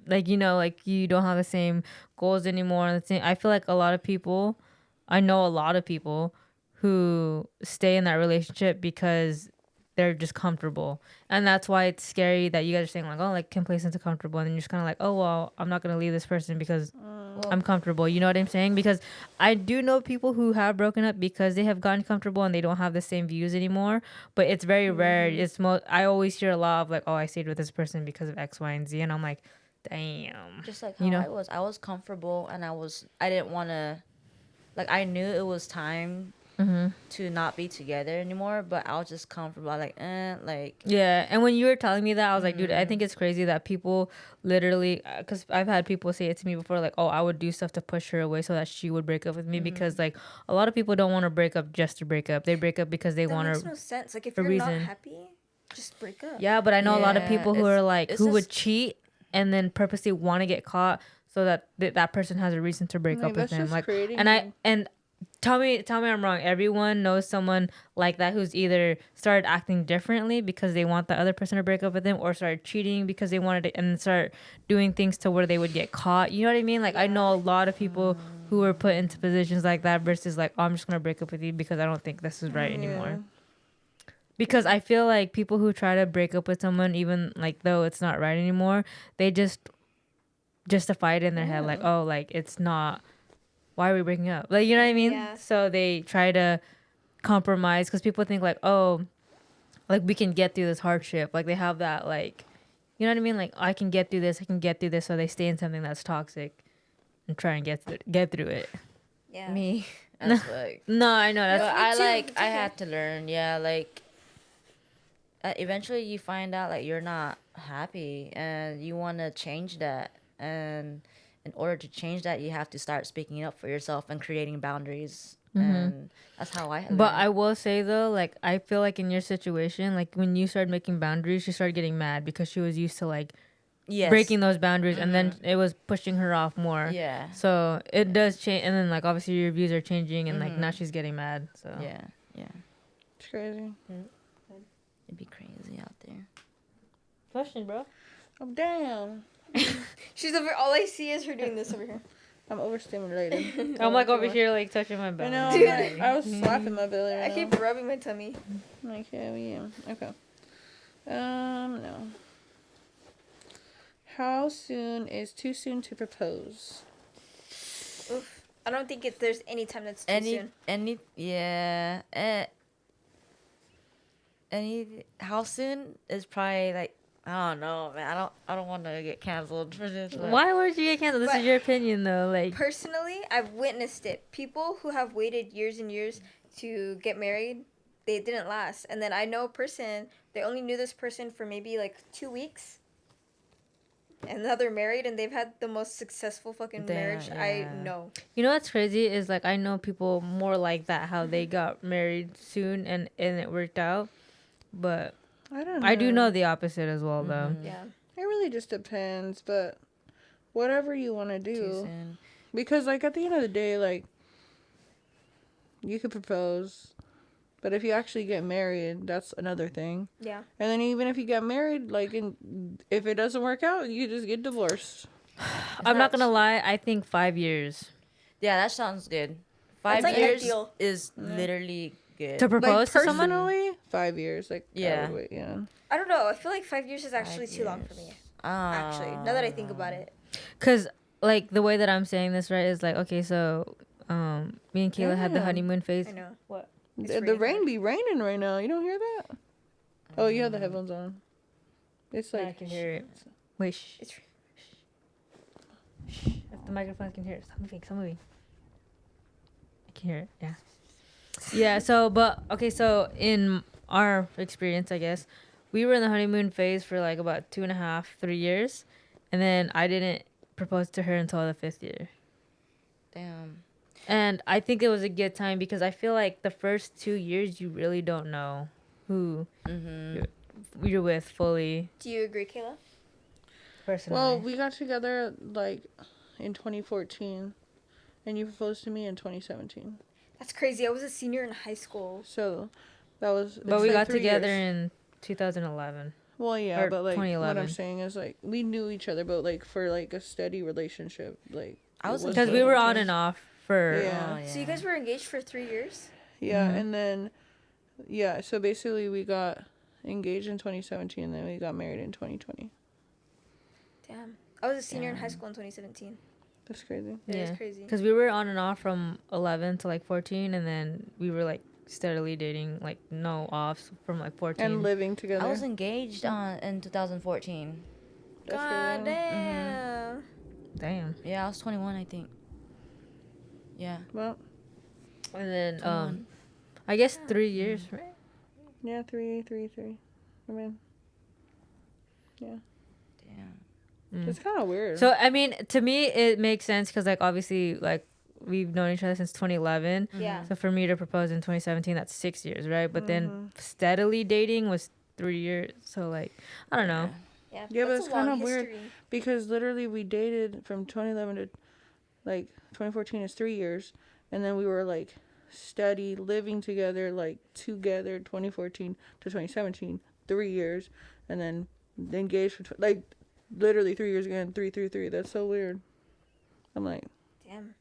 like, like you don't have the same goals anymore. I feel like I know a lot of people who stay in that relationship because they're just comfortable. And that's why it's scary that you guys are saying like, oh, like complacent to comfortable. And then you're just kind of like, oh, well, I'm not going to leave this person because I'm comfortable. You know what I'm saying? Because I do know people who have broken up because they have gotten comfortable and they don't have the same views anymore. But it's very rare. I always hear a lot of like, oh, I stayed with this person because of X, Y, and Z. And I'm like, damn. Just like how I was comfortable, and I didn't want to, like, I knew it was time to not be together anymore, but I was just comfortable. Like, yeah. And when you were telling me that, I was like, dude, I think it's crazy that people literally, because I've had people say it to me before, like, oh, I would do stuff to push her away so that she would break up with me, because like a lot of people don't want to break up just to break up. They break up because they want to. That makes no sense. Like if you're not happy, just break up. Yeah, but I know a lot of people who are like, who would just cheat and then purposely want to get caught so that that person has a reason to break up with them. Like, and tell me I'm wrong. Everyone knows someone like that who's either started acting differently because they want the other person to break up with them, or started cheating because they wanted to, and start doing things to where they would get caught. You know what I mean? Like, I know a lot of people who were put into positions like that versus like, oh, I'm just gonna break up with you because I don't think this is right anymore. Because I feel like people who try to break up with someone, even like though it's not right anymore, they just justify it in their head, like, oh, like it's not. Why are we breaking up? Like, you know what I mean? Yeah. So they try to compromise because people think like, oh, like we can get through this hardship. Like they have that, like, you know what I mean? Like, I can get through this. I can get through this. So they stay in something that's toxic and try and get through it. Yeah. me, that's like. No, I know that's. But I had to learn. Yeah, like. Eventually, you find out like you're not happy, and you want to change that. And in order to change that, you have to start speaking up for yourself and creating boundaries. And that's how I. But I will say though, like I feel like in your situation, like when you started making boundaries, she started getting mad because she was used to like breaking those boundaries, and then it was pushing her off more. Yeah. So it does change, and then like obviously your views are changing, and like now she's getting mad. So Yeah. It's crazy. It'd be crazy out there. Question, bro. Oh damn. She's over. All I see is her doing this over here. I'm overstimulated. I'm like over Oh, here like touching my I belly. know. Dude. I'm like, I was slapping my belly I right keep now. rubbing my tummy. Like, yeah, we am. Okay. No. How soon is too soon to propose? Oof. I don't think there's any time that's too soon. How soon is probably like, I don't know, man. I don't want to get canceled for this. But Why would you get canceled? This But- is your opinion, though. Like, Personally, I've witnessed it. People who have waited years and years to get married, they didn't last. And then I know a person, they only knew this person for maybe like 2 weeks. And now they're married and they've had the most successful fucking Damn, marriage I yeah. know. you know what's crazy is like I know people more like that, how they got married soon and it worked out. But I don't know. I do know the opposite as well, though. Yeah. It really just depends, but whatever you want to too do. soon. Because, like, at the end of the day, like, you could propose, but if you actually get married, that's another thing. Yeah. And then even if you get married, like, if it doesn't work out, you just get divorced. I'm not gonna lie. I think 5 years Yeah, that sounds good. 5 like years ideal. is literally good. to propose Like, to someone. personally, 5 years. Like, I Yeah. would wait, yeah. I don't know. I feel like 5 years is actually 5 too long for years. me. Actually, now that I think about it. Cause like the way that I'm saying this right is like, okay, so me and Kayla had the Yeah. honeymoon phase. I know. What? It's The raining rain hard. be raining right now. You don't hear that? Oh, you have the headphones on. It's I like... can hear it. Wait, shh. It's Shh. If the microphone can hear it, stop moving. Stop moving. I can hear it. Yeah. Yeah. So, but okay. So in our experience, I guess we were in the honeymoon phase for like about 2.5, 3 years, and then I didn't propose to her until the 5th year. Damn. And I think it was a good time because I feel like the first 2 years you really don't know who Mm-hmm. you're with fully. Do you agree, Kayla? Personally. Well, we got together, like, in 2014, and you proposed to me in 2017. That's crazy. I was a senior in high school. So, that was... but it's we like got 3 together years. in 2011. Well, yeah, or but, like, what 2011. I'm saying is, like, we knew each other, but, like, for, like, a steady relationship, like... I was it Because the we were whole on time. and off for. Yeah. Oh, So you guys were engaged for 3 years? Yeah, Mhm. and then... Yeah, so basically we got engaged in 2017, and then we got married in 2020. Damn. I was a senior in high Damn. school in 2017. That's crazy. It Yeah. was crazy. Because we were on and off from 11 to like 14, and then we were like steadily dating, like no offs from like 14. And living together. I was engaged in 2014. That's God crazy. damn. Damn. Yeah, I was 21, I think. Yeah. Well, And then 21. I guess 3 years, right? yeah, three. I mean, Damn. Mm. it's kind of weird. So I mean, to me, it makes sense because like obviously like we've known each other since 2011. Yeah. So for me to propose in 2017, that's 6 years, right? But then Mhm. steadily dating was 3 years. So like I don't know. Yeah, Yeah, but that's it's a long kinda weird. history. Because literally we dated from 2011 to like 2014 is 3 years, and then we were like steady living together, like together 2014 to 2017, 3 years, and then engaged for like literally 3 years again, three. That's so weird. I'm like, Damn.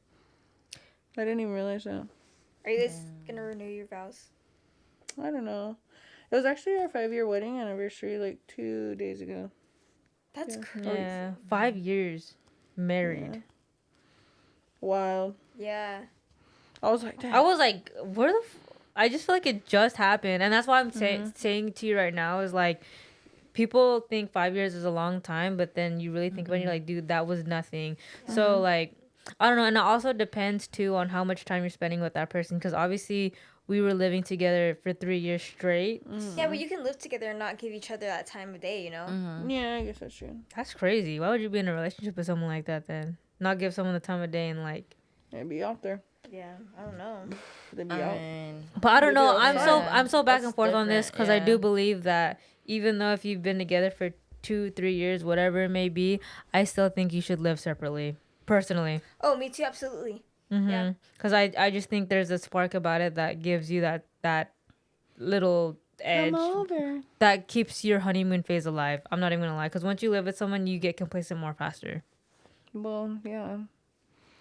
I didn't even realize that. Are you guys gonna renew your vows? I don't know. It was actually our 5-year wedding anniversary like 2 days ago. That's Yeah. crazy. Yeah, 5 years married. Yeah. Wild. Yeah. I was like, damn. I was like, where the? I just feel like it just happened, and that's why I'm saying to you right now is like, people think 5 years is a long time, but then you really think about it, you're like, dude, that was nothing. So like, I don't know, and it also depends too on how much time you're spending with that person, because obviously we were living together for 3 years straight. Yeah, but you can live together and not give each other that time of day, you know? Yeah, I guess that's true. That's crazy. Why would you be in a relationship with someone like that then? Not give someone the time of day and like. They'd be out there. Yeah, I don't know. They'd be I out. mean, But I don't know. Maybe I'm so back That's and forth on this different, because I do yeah. believe that even though if you've been together for 2-3 years, whatever it may be, I still think you should live separately. Personally, Oh, me too, absolutely. Yeah. because I just think there's a spark about it that gives you that little edge Come over. that keeps your honeymoon phase alive. I'm not even gonna lie, because once you live with someone, you get complacent more faster. Well, yeah.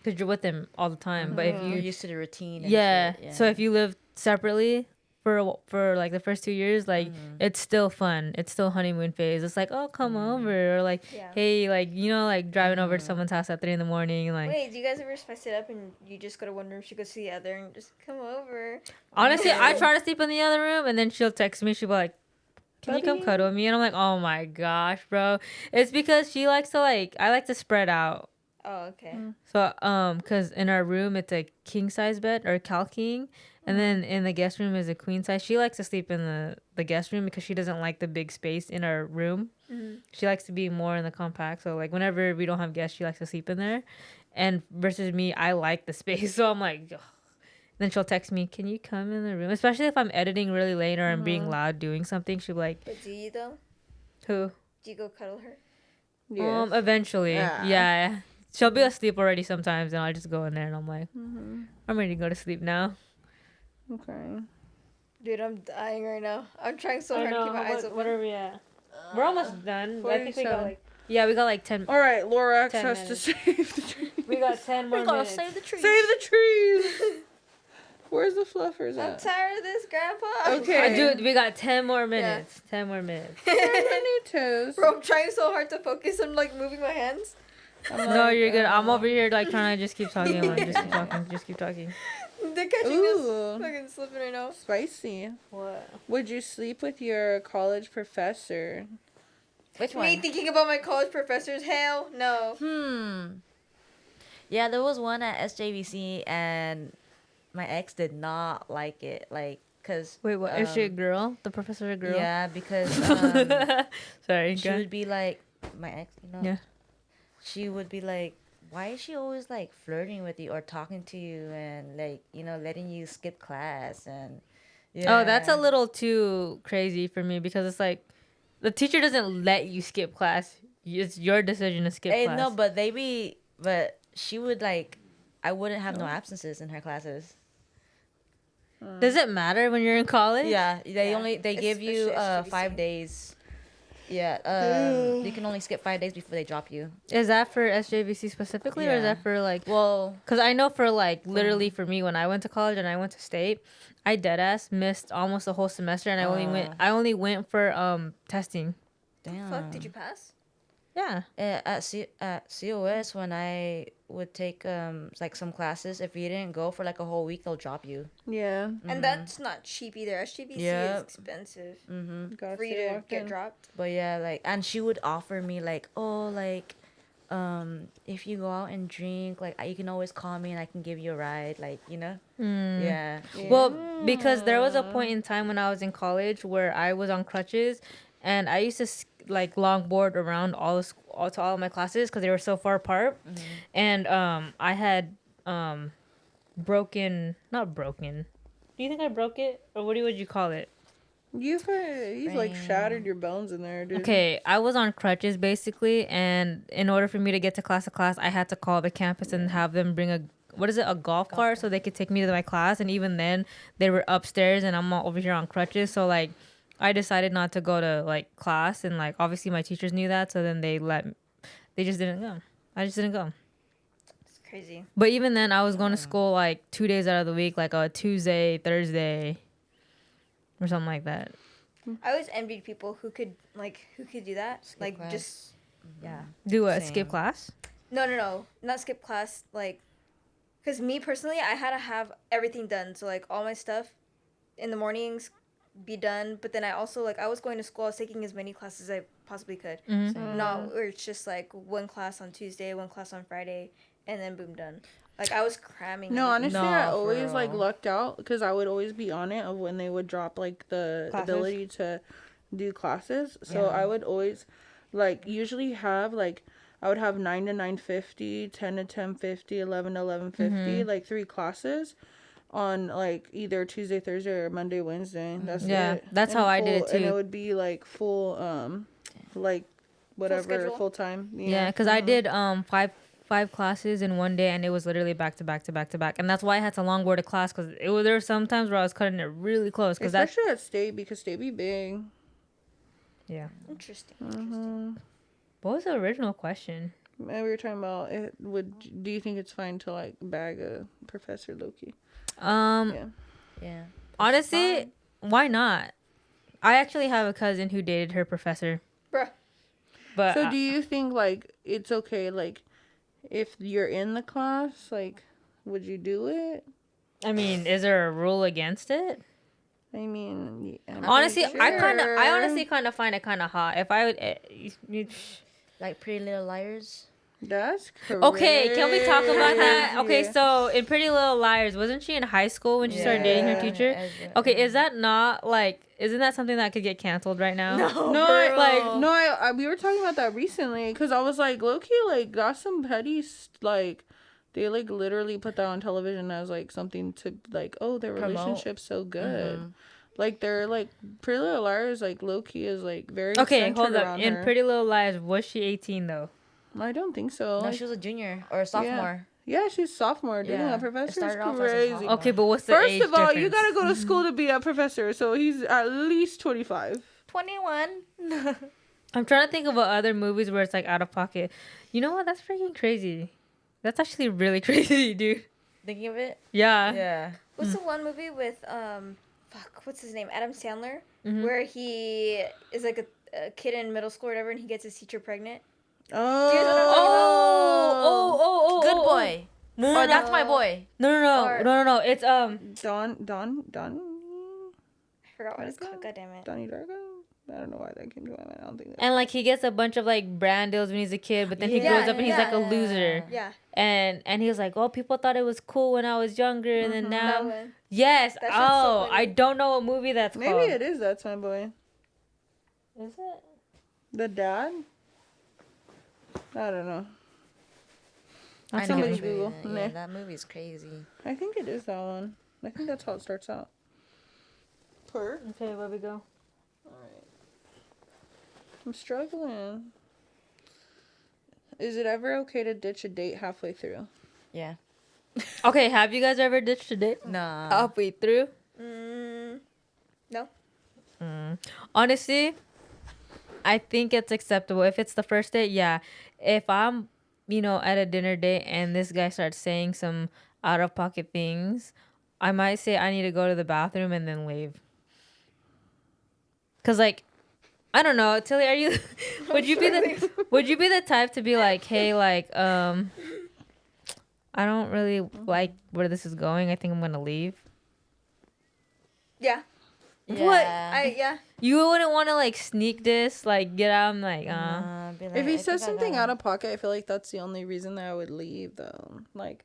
because you're with them all the time. But if You're you, used to the routine. And yeah, shit, so if you live separately for like the first 2 years, like it's still fun. It's still honeymoon phase. It's like, oh, come over, or like, Yeah. hey, like, you know, like driving over to someone's house at 3 in the morning, and like. Wait, do you guys ever spice it up and you just go to one room, she goes to the other, and just come over? Honestly, I try to sleep in the other room, and then she'll text me. She'll be like, "Can you come Buddy. cuddle with me?" And I'm like, "Oh my gosh, bro!" It's because she likes to like. I like to spread out. Oh, okay. So, cause in our room it's a king size bed or cal king, and then in the guest room is a queen size. She likes to sleep in the guest room because she doesn't like the big space in our room. She likes to be more in the compact. So like whenever we don't have guests, she likes to sleep in there. And versus me, I like the space, so I'm like. Ugh. Then she'll text me, "Can you come in the room?" Especially if I'm editing really late or I'm being loud doing something. She'll be like, But do you though? "Who?" Do you go cuddle her? Yes. Eventually, Yeah. yeah. She'll be asleep already sometimes, and I'll just go in there and I'm like, I'm ready to go to sleep now. Okay. Dude, I'm dying right now. I'm trying so hard to keep my eyes open. What are we at? We're almost done. I think we got 47. like, yeah, we got like 10. All right, Lorax 10 has minutes. to save the trees. We got 10 more minutes. save the trees. Save the trees. Where's the fluffers I'm at? tired of this, Grandpa. Okay. Dude, we got 10 more minutes. 10 more minutes. Toes. Bro, I'm trying so hard to focus on like moving my hands. No, you're good. I'm over here like trying to just keep talking. I'm like, just keep talking. Just keep talking. They're catching Ooh. us fucking slipping right now. Spicy. What? Would you sleep with your college professor? Which Me one? thinking about my college professors? Hell no. Yeah, there was one at SJVC, and my ex did not like it. Like, cause Wait, what? Is she a girl? The professor a girl? yeah, because Sorry, she go. would be like, my ex, you know. Yeah. She would be like, why is she always like flirting with you or talking to you and like, you know, letting you skip class and Oh, that's a little too crazy for me because it's like the teacher doesn't let you skip class. It's your decision to skip class. No, but she would like, I wouldn't have no absences in her classes. Does it matter when you're in college? Yeah, they Yeah, give you especially 5 SGVC. days. Yeah, you can only skip 5 days before they drop you. Is that for SJVC specifically, or is Yeah. that for like? Well, Because I know for like literally for me when I went to college and I went to state, I deadass missed almost the whole semester and I only went for testing. damn. Fuck, did you pass? Yeah. At COS, when I would take like some classes, if you didn't go for like a whole week, they'll drop you. Yeah. And that's not cheap either. SGVC Yeah. is expensive Gotta for you stay to locked get in. dropped. But yeah, like, and she would offer me like, oh, like, if you go out and drink, like, you can always call me and I can give you a ride, like, you know. Yeah. Well, because there was a point in time when I was in college where I was on crutches, and I used to like longboard around to all of my classes because they were so far apart, and I had not broken. Do you think I broke it, or what would you call it? You've like shattered your bones in there, dude. Okay, I was on crutches basically, and in order for me to get to class, I had to call the campus and have them bring a golf cart so they could take me to my class. And even then, they were upstairs, and I'm all over here on crutches. So like, I decided not to go to like class, and like obviously my teachers knew that, so then they just didn't go. I just didn't go. It's crazy. But even then, I was going to school like 2 days out of the week, like a Tuesday, Thursday, or something like that. I always envied people who could do that. Skip like class. just Yeah. Do what? Same. Skip class? no, not skip class. Like, cause me personally, I had to have everything done. So like all my stuff in the mornings be done. But then I also I was going to school. I was taking as many classes as I possibly could. Not where it's just like one class on Tuesday, one class on Friday, and then boom, done. Like I was cramming. No, everything. honestly, No, I for always like real. lucked out because I would always be on it of when they would drop like the Classes? ability to do classes. So Yeah. I would always like usually have like I would have 9 to 9:50, 10 to 10:50, 11 to 11:50, like 3 classes on like either Tuesday, Thursday, or Monday, Wednesday. That's Yeah, it. that's And how I did it, And too. it would be like full like whatever schedule? full time. Yeah, because I did five classes in one day, and it was literally back to back to back to back, and that's why I had to longboard a class because there were some times where I was cutting it really close because that's Especially at state because state be big. yeah. Interesting. What was the original question? we were talking about it. Do you think it's fine to like bag a professor Loki? Yeah. Yeah. Honestly, why not? I actually have a cousin who dated her professor. Bruh. But So do you think like it's okay like if you're in the class like would you do it? I mean, is there a rule against it? I mean, yeah, Honestly, sure. I honestly kind of find it kind of hot. If I would, Like Pretty Little Liars. That's crazy. okay, can we talk about that? Okay, so in Pretty Little Liars, wasn't she in high school when she started dating her teacher? Okay, is that not like, isn't that something that could get canceled right now? We were talking about that recently because I was like, Loki, like, got some petty, like, they, like, literally put that on television as, like, something to, like, oh, their relationship's so good. Mm-hmm. Like, they're, like, Pretty Little Liars, like, Loki is, like, very okay, hold up. In Pretty Little Liars, was she 18, though? I don't think so. No, she was a junior or a sophomore. Yeah, she's sophomore. Dating a professor is crazy. Okay, but what's the First age of all, difference? you gotta go to school to be a professor, so he's at least 25. 21. I'm trying to think of other movies where it's like out of pocket. You know what? That's freaking crazy. That's actually really crazy, dude. Thinking of it? Yeah. Yeah. What's the one movie with what's his name? Adam Sandler, where he is like a kid in middle school or whatever, and he gets his teacher pregnant. Oh, Good Boy. No, That's My Boy. No. It's Don. I forgot what it's called. God damn it. Donnie Darko. I don't know why that came to my mind. I don't think. And like he gets a bunch of like brand deals when he's a kid, but then he grows up and he's like a loser. Yeah. And he was like, oh, people thought it was cool when I was younger, and then now, yes. So I don't know what movie that's called. Maybe it is That's My Boy. Is it? The dad. I don't know. I know Somebody which Google. movie. Yeah, that movie's crazy. I think it is that one. I think that's how it starts out. Okay, where we go? Alright. I'm struggling. Is it ever okay to ditch a date halfway through? Yeah. Okay, have you guys ever ditched a date? Nah. Halfway through? No. Honestly, I think it's acceptable. If it's the first date, yeah. If I'm, at a dinner date and this guy starts saying some out-of-pocket things, I might say I need to go to the bathroom and then leave. Because, like, I don't know. Tillie, are you... would you be the type to be like, hey, like, I don't really like where this is going. I think I'm going to leave? Yeah. What? Yeah. You wouldn't want to like sneak this, like get out and like, if he says something out of pocket, I feel like that's the only reason that I would leave though. Like,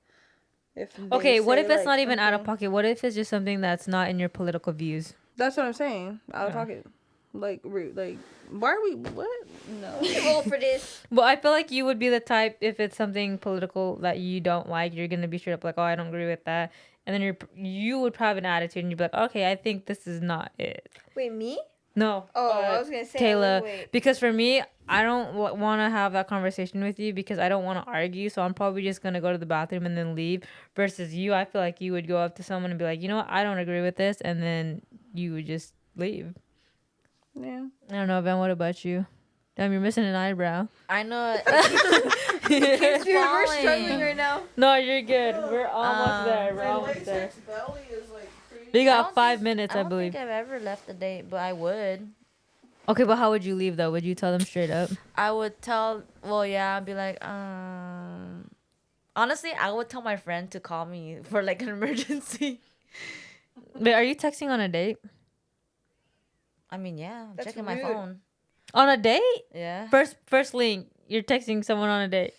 okay, what if it's not even out of pocket? What if it's just something that's not in your political views? That's what I'm saying. Out of pocket. Like, rude. Like, why are we, what? No. Roll for this. Well, I feel like you would be the type, if it's something political that you don't like, you're going to be straight up like, oh, I don't agree with that. And then you would probably have an attitude and you'd be like, okay, I think this is not it. Wait, me? No. Oh, I was going to say. Kayla. Wait. Because for me, I don't want to have that conversation with you because I don't want to argue. So I'm probably just going to go to the bathroom and then leave. Versus you, I feel like you would go up to someone and be like, you know what, I don't agree with this. And then you would just leave. Yeah. I don't know, Ben, what about you? Damn, you're missing an eyebrow. I know. Dude, we're struggling right now. No, you're good. We're almost there. We're almost there. Belly is like crazy. We got 5 minutes, I don't believe. think I've ever left a date, but I would. Okay, but how would you leave, though? Would you tell them straight up? I would tell, I'd be like, honestly, I would tell my friend to call me for, like, an emergency. Wait, are you texting on a date? I mean, yeah, I'm That's checking my rude. phone. On a date? Yeah. First link, you're texting someone on a date.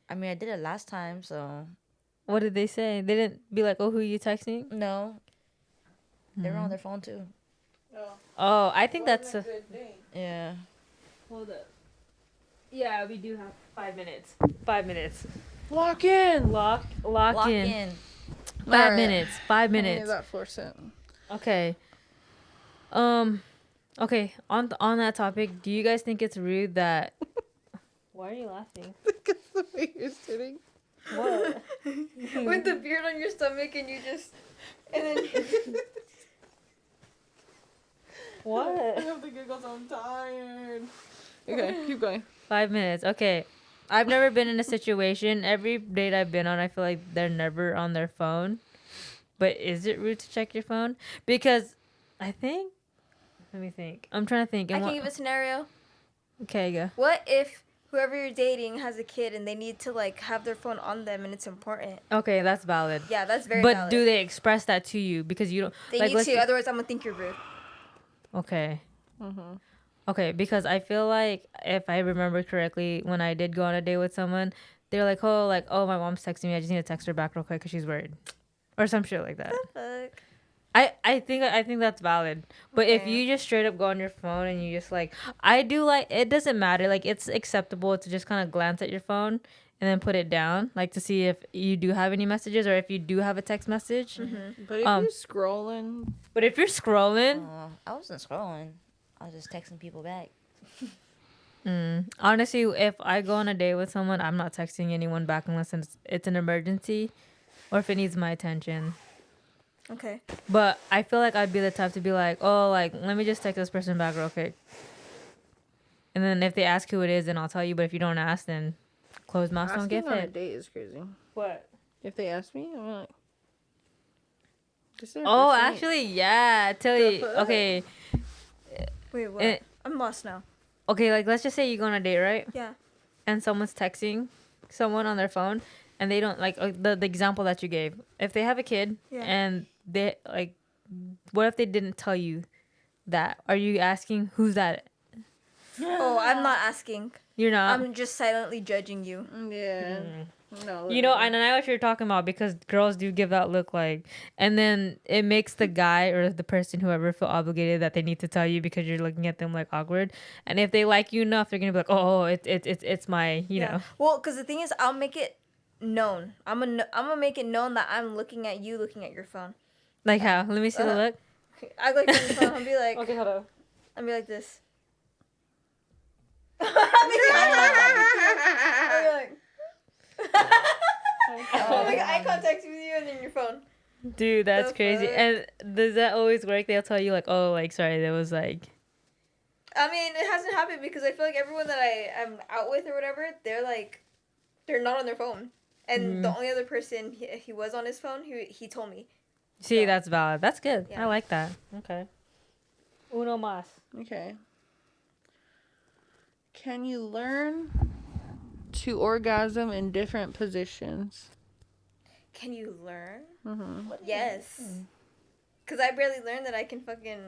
I mean, I did it last time, so. What did they say? They didn't be like, oh, who are you texting? No. They were on their phone, too. Oh, I think that's a... Yeah. Hold up. Yeah, we do have 5 minutes. 5 minutes. Lock in. Lock in. 5 Alright. minutes. 5 I need minutes. that floor set. Okay. Okay, on that topic, do you guys think it's rude that... Why are you laughing? Because the way you're sitting. What? With the beard on your stomach and you just... And then... What? I have the giggles. I'm tired. Okay, keep going. 5 minutes. Okay. I've never been in a situation. Every date I've been on, I feel like they're never on their phone. But is it rude to check your phone? Because I think. Let me think. I'm trying to think. I can give a scenario. Okay, go. What if whoever you're dating has a kid and they need to like have their phone on them and it's important? Okay, that's valid. Yeah, that's very But valid. do they express that to you? Because you don't. They like, need to, otherwise I'm gonna think you're rude. Okay. Okay, because I feel like if I remember correctly, when I did go on a date with someone, they're like, oh, my mom's texting me. I just need to text her back real quick because she's worried, or some shit like that. Fuck. I think that's valid. But if Okay. you just straight up go on your phone and you just like, I do like, it doesn't matter. Like, it's acceptable to just kind of glance at your phone and then put it down, like to see if you do have any messages or if you do have a text message. But if you're scrolling, But if you're scrolling, I wasn't scrolling. I was just texting people back. honestly, if I go on a date with someone, I'm not texting anyone back unless it's an emergency or if it needs my attention. Okay. But I feel like I'd be the type to be like, oh, like, let me just text this person back real quick. And then if they ask who it is, then I'll tell you. But if you don't ask, then closed mouths don't asking get on a fed. date is crazy. What? If they ask me, I'm like, Oh, actually, yeah. Tillie, The fuck? okay. Wait, what? Eh. I'm lost now. Okay, like, let's just say you go on a date, right? Yeah. And someone's texting someone on their phone and they don't, like, the example that you gave. If they have a kid Yeah. and they, like, what if they didn't tell you that? Are you asking who's that? Oh, I'm not asking. You're not? I'm just silently judging you. Yeah. No. You know, I know what you're talking about because girls do give that look like, and then it makes the guy or the person, whoever, feel obligated that they need to tell you because you're looking at them like awkward. And if they like you enough, they're gonna be like, oh, it's my, you know. Well, because the thing is, I'll make it known. I'm gonna make it known that I'm looking at you, looking at your phone. Like how? Let me see the look. I look at your phone. I'll be like, Okay, hold on. I'll be like this. I'll be like, I'll make eye contact with you and then your phone. Dude, that's The crazy. fuck? And does that always work? They'll tell you like, oh, like sorry, there was like. I mean, it hasn't happened because I feel like everyone that I'm out with or whatever, they're not on their phone. And the only other person he was on his phone, he told me. See, So- that's valid. That's good. Yeah. I like that. Okay. Uno más. Okay. Can you learn to orgasm in different positions? Can you learn? Mm-hmm. Yes. Because I barely learned that I can fucking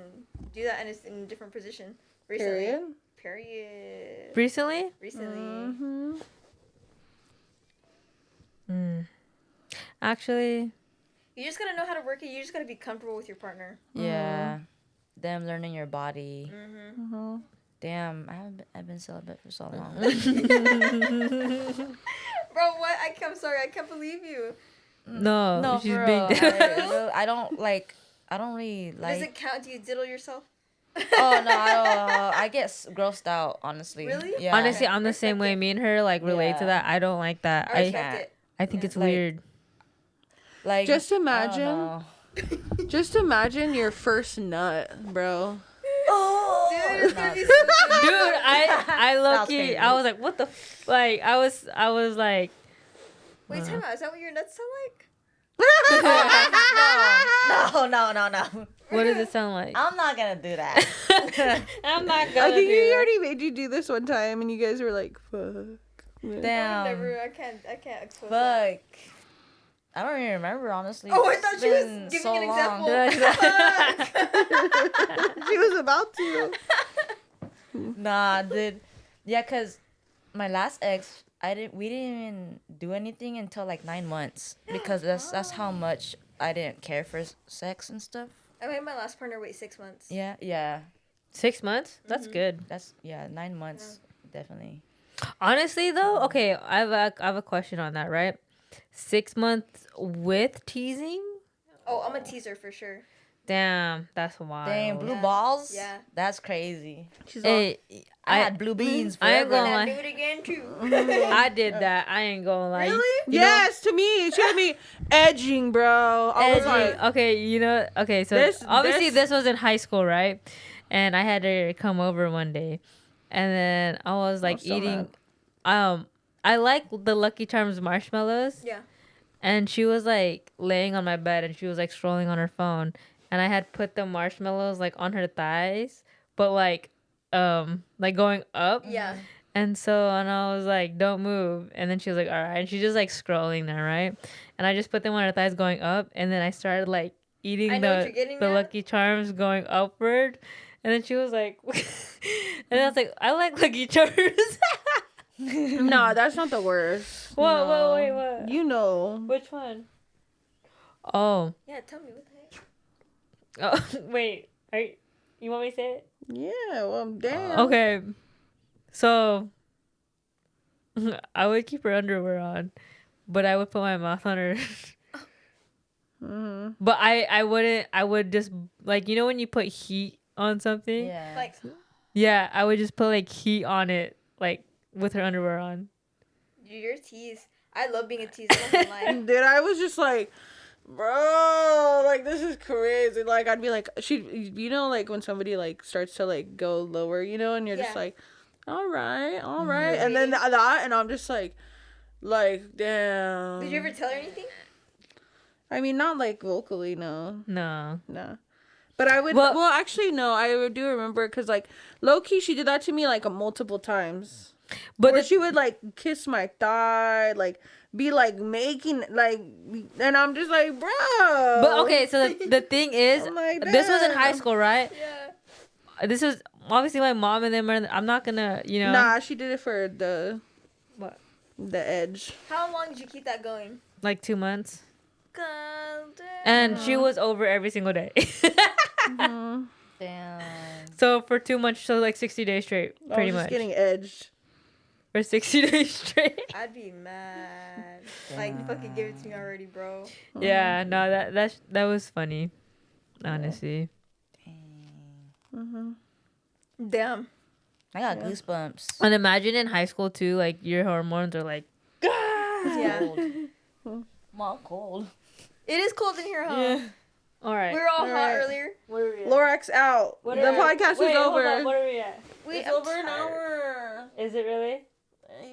do that in a different position. Recently. Period. Recently? Recently. Mm-hmm. Actually, You just gotta know how to work it. You just gotta be comfortable with your partner. Yeah. Them learning your body. Mm-hmm. Damn, I've been celibate for so long. Bro, what? I'm sorry. I can't believe you. no. No, she's for being. real. I don't really like. Does it count? Do you diddle yourself? Oh no, I get grossed out. Honestly. Really? Yeah. Honestly, I'm the Respect same way. it. Me and her like relate to Yeah. that. I don't like that. I respect it. I think Yeah. it's Like- weird. like Just I don't imagine. know. Just imagine your first nut, bro. Dude, it's gonna be so good. Dude, I low Sounds key, crazy. I was like, what the like I was like Wait, time out. Is that what your nuts sound like? No. what does it sound like? I'm not gonna do that. I'm not I gonna think do you that. already made you do this one time, and you guys were like, "Fuck." Damn. I can't expose that. Fuck. I don't even remember, honestly. Oh, I It's thought she was been giving so an long. example. She was about to. Nah, dude. Yeah, cause my last ex, we didn't even do anything until like 9 months because that's how much I didn't care for sex and stuff. I made my last partner wait 6 months. Yeah. 6 months? That's good. That's 9 months, definitely. Honestly though, okay, I have a question on that, right? 6 months with teasing? Oh, I'm a teaser for sure. Damn, that's wild. Dang, blue Yeah. balls. Yeah. That's crazy. She's all, Hey, I had blue beans I ain't forever. gonna And I lie. do it again too. I did that. I ain't gonna lie. Really? You know- yes, to me, she had me edging, bro. I was Edgy. like, Okay, so obviously this was in high school, right? And I had her come over one day, and then I was like so eating. mad. I like the Lucky Charms marshmallows. Yeah. And she was like laying on my bed and she was like scrolling on her phone. And I had put the marshmallows like on her thighs, but like going up. Yeah. And I was like, don't move. And then she was like, all right. And she's just like scrolling there, right? And I just put them on her thighs going up. And then I started like eating the Lucky Charms going upward. And then she was like, and I was like, I like Lucky Charms. No, that's not the worst. What? No. Wait, what? You know. Which one? Oh. Yeah, tell me what the heck. Oh, wait. You want me to say it? Yeah, well, damn. Okay. So, I would keep her underwear on, but I would put my mouth on her. Mm-hmm. But I wouldn't. I would just, like, you know when you put heat on something? Yeah. Like, Yeah, I would just put, like, heat on it, like, with her underwear on. you're a tease. I love being a tease. I'm not gonna lie. Dude, I was just like, bro, like, this is crazy. Like, I'd be like, you know, like, when somebody, like, starts to, like, go lower, you know, and you're just like, all right. And then that, and I'm just like, damn. Did you ever tell her anything? I mean, not, like, vocally, no. No. But I would, Well- actually, no, I do remember, because, like, low-key, she did that to me, like, multiple times. But Where she would, like, kiss my thigh, like, be, like, making, like, and I'm just like, bro. But, okay, so the thing is, I'm like, this was in high damn. school, right? Yeah. This was, obviously, my mom and them are, I'm not gonna, you know. Nah, she did it for the... What? The edge. How long did you keep that going? Like 2 months. God damn. And she was over every single day. Mm-hmm. Damn. So for 2 months, so like 60 days straight, I pretty was just much. getting edged. For 60 days straight. I'd be mad. Like, you fucking give it to me already, bro. Yeah, no, that was funny, honestly. Mm-hmm. Damn. I got goosebumps. And imagine in high school too, like your hormones are like. Yeah. Cold. Mom, cold. It is cold in here, huh? All right. We were all hot Alright. earlier. What are we at? Lorax out. What The are we- podcast Wait, is hold over. on, what are we at? It's I'm over an tired. hour. Is it really?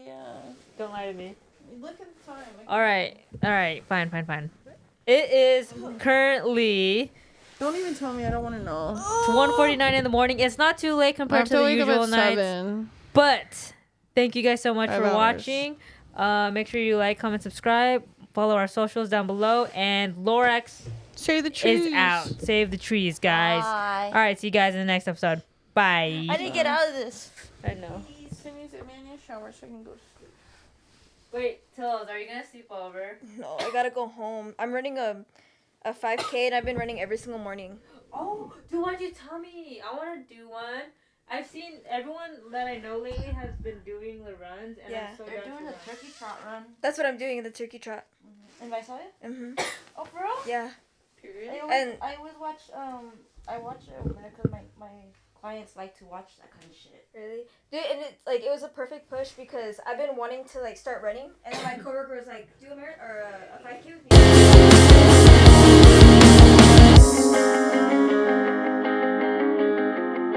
Yeah. Don't lie to me. Look at the time. All right. Fine. It is currently Don't even tell me. I don't want to know. 1:49 in the morning. It's not too late compared to the usual nights. 7. But thank you guys so much 5 for hours. watching. Make sure you like, comment, subscribe. Follow our socials down below. And Lorax Save the trees. is out. Save the trees, guys. Bye. All right, see you guys in the next episode. Bye. I didn't get out of this. I know. Can you sit me in your shower so I can go to sleep? Wait, Tills, are you gonna sleep over? No, I gotta go home. I'm running a 5K and I've been running every single morning. Oh, dude, why'd you tell me? I want to do one. I've seen everyone that I know lately has been doing the runs, and Yeah. I'm so They're down doing to a run. turkey trot run. That's what I'm doing in the turkey trot. In Visalia? Mm-hmm. Oh, for real? Yeah. Period. I always watch I watch it because my clients like to watch that kind of shit. Really? Dude, and it was a perfect push because I've been wanting to like start running, and then my coworker was like, "Do a